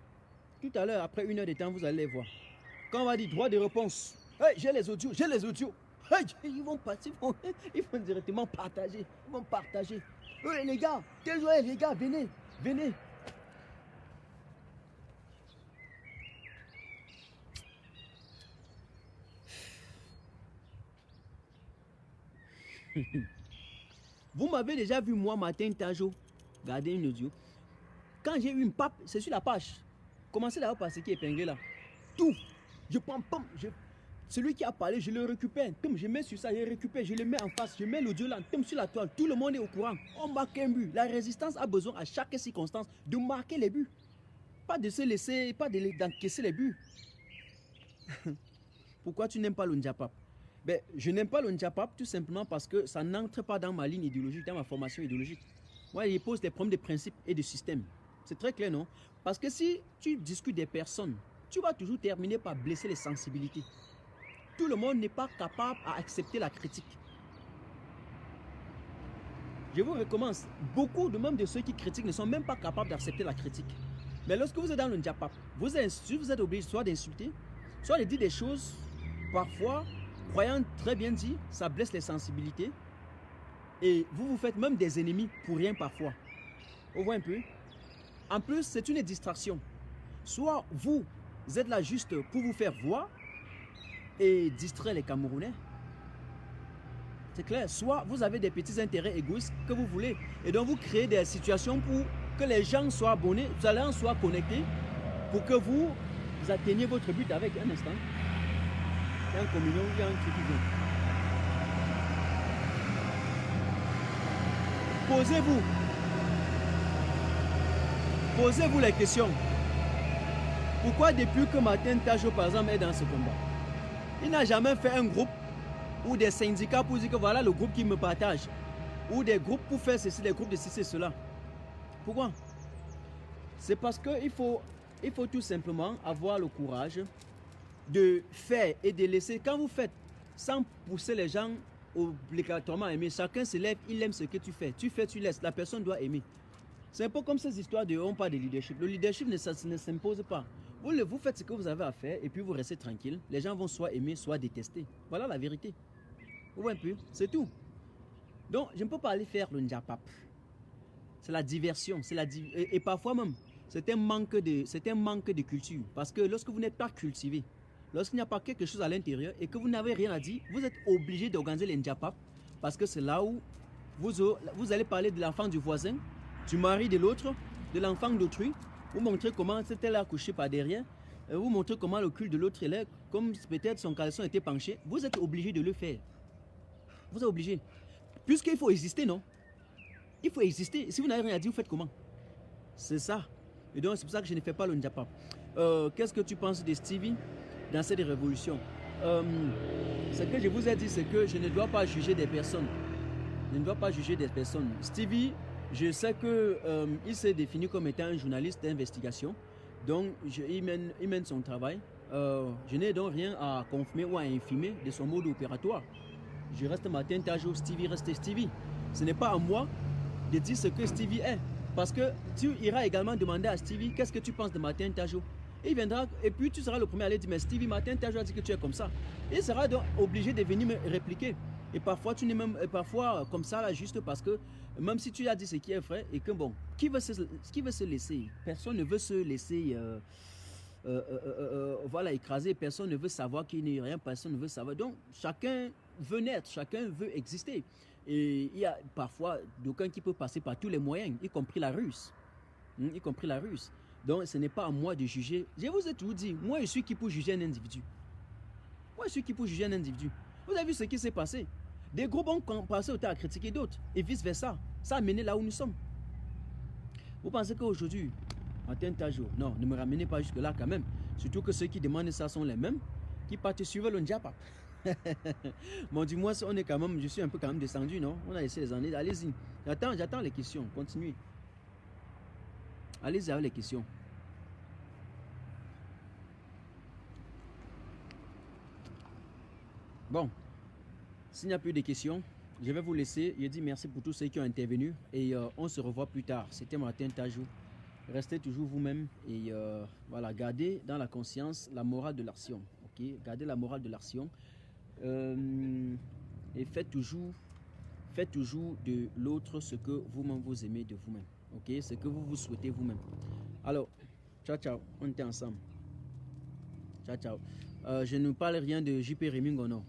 Tout à l'heure, après 1 heure de temps, vous allez les voir. Quand on va dire droit de réponse, hey, j'ai les audios, j'ai les audios. Hey, ils vont partir, ils vont directement partager. Ils vont partager. Hey, les gars, les gars, venez, venez. Vous m'avez déjà vu, moi, Martin Tajo, garder une audio. Quand j'ai eu une pape, c'est sur la page. Commencez d'abord par ce qui est épinglé là. Tout. Je prends, celui qui a parlé, je le récupère. Je mets sur ça, je récupère, je le mets en face, je mets l'audio là, sur la toile. Tout le monde est au courant. On marque un but. La résistance a besoin à chaque circonstance de marquer les buts. Pas de se laisser, pas d'encaisser les buts. Pourquoi tu n'aimes pas le Ndjapap? Ben, je n'aime pas le Ndjapap tout simplement parce que ça n'entre pas dans ma ligne idéologique, dans ma formation idéologique. Moi, il pose des problèmes de principe et de système. C'est très clair, non? Parce que si tu discutes des personnes, tu vas toujours terminer par blesser les sensibilités. Tout le monde n'est pas capable d'accepter la critique. Je vous recommence. Beaucoup de même de ceux qui critiquent ne sont même pas capables d'accepter la critique. Mais lorsque vous êtes dans le Ndjapap, vous êtes obligé soit d'insulter, soit de dire des choses, parfois, croyant très bien dit, ça blesse les sensibilités. Et vous vous faites même des ennemis pour rien parfois. On voit un peu. En plus, c'est une distraction. Soit vous êtes là juste pour vous faire voir et distraire les Camerounais. C'est clair. Soit vous avez des petits intérêts égoïstes que vous voulez. Et donc vous créez des situations pour que les gens soient abonnés, que les gens soient connectés, pour que vous atteigniez votre but avec un instant. Il y a un communion, il y a un truc qui vient. Posez-vous. Posez-vous les questions. Pourquoi depuis que Martin Tajo, par exemple, est dans ce combat, il n'a jamais fait un groupe ou des syndicats pour dire que voilà le groupe qui me partage, ou des groupes pour faire ceci, des groupes de ceci et cela? Pourquoi? C'est parce qu'il faut tout simplement avoir le courage de faire et de laisser. Quand vous faites sans pousser les gens obligatoirement à aimer, chacun se lève, il aime ce que tu fais. Tu fais, tu laisses, la personne doit aimer. C'est un peu comme ces histoires de on parle de leadership. Le leadership ne s'impose pas. Vous faites ce que vous avez à faire et puis vous restez tranquille. Les gens vont soit aimer, soit détester. Voilà la vérité. Vous voyez un peu, c'est tout. Donc, je ne peux pas aller faire le Ndjapap. C'est la diversion. Et parfois même, c'est un manque de culture. Parce que lorsque vous n'êtes pas cultivé, lorsqu'il n'y a pas quelque chose à l'intérieur et que vous n'avez rien à dire, vous êtes obligé d'organiser les Ndjapap. Parce que c'est là où vous allez parler de l'enfant du voisin, du mari de l'autre, de l'enfant d'autrui. Vous montrez comment c'était là couché par derrière. Vous montrez comment le cul de l'autre est là, comme peut-être son caleçon était penché. Vous êtes obligé de le faire. Vous êtes obligé. Puisqu'il faut exister, non? Il faut exister. Si vous n'avez rien à dire, vous faites comment? C'est ça. Et donc, c'est pour ça que je ne fais pas le Ndjapap. Qu'est-ce que tu penses de Stevie dans cette révolution? Ce que je vous ai dit, c'est que je ne dois pas juger des personnes. Je ne dois pas juger des personnes. Stevie, je sais qu'il s'est défini comme étant un journaliste d'investigation. Donc, il mène son travail. Je n'ai donc rien à confirmer ou à infirmer de son mode opératoire. Je reste Martin Tajo, Stevie reste Stevie. Ce n'est pas à moi de dire ce que Stevie est. Parce que tu iras également demander à Stevie qu'est-ce que tu penses de Martin Tajo. Il viendra et puis tu seras le premier à aller dire mais Stevie, Martin Tajo a dit que tu es comme ça. Il sera donc obligé de venir me répliquer. Et parfois, tu n'es même, et parfois comme ça, là, juste parce que, même si tu as dit ce qui est vrai, et que bon, qui veut se laisser? Personne ne veut se laisser, voilà, écraser, personne ne veut savoir qu'il n'est rien, personne ne veut savoir. Donc, chacun veut naître, chacun veut exister. Et il y a parfois d'aucuns qui peuvent passer par tous les moyens, y compris la ruse. Y compris la ruse. Donc, ce n'est pas à moi de juger. Je vous ai toujours dit, moi, je suis qui pour juger un individu? Moi, je suis qui pour juger un individu? Vous avez vu ce qui s'est passé? Des groupes ont passé au temps à critiquer d'autres et vice-versa. Ça a mené là où nous sommes. Vous pensez qu'aujourd'hui, Martin Tajou, non, ne me ramenez pas jusque-là quand même. Surtout que ceux qui demandent ça sont les mêmes qui partent suivre le Ndiapa. Bon, du moins, on est quand même, je suis un peu quand même descendu, non? On a essayé les années. Allez-y. J'attends les questions. Continuez. Allez-y avec les questions. Bon, s'il n'y a plus de questions, je vais vous laisser. Je dis merci pour tous ceux qui ont intervenu et on se revoit plus tard. C'était Martin Tajou. Restez toujours vous-même et voilà, gardez dans la conscience la morale de l'action. Ok, gardez la morale de l'action et faites toujours de l'autre ce que vous-même vous aimez de vous-même. Ok, ce que vous vous souhaitez vous-même. Alors, ciao ciao, on était ensemble. Ciao ciao. Je ne parle rien de JP Remingo, non.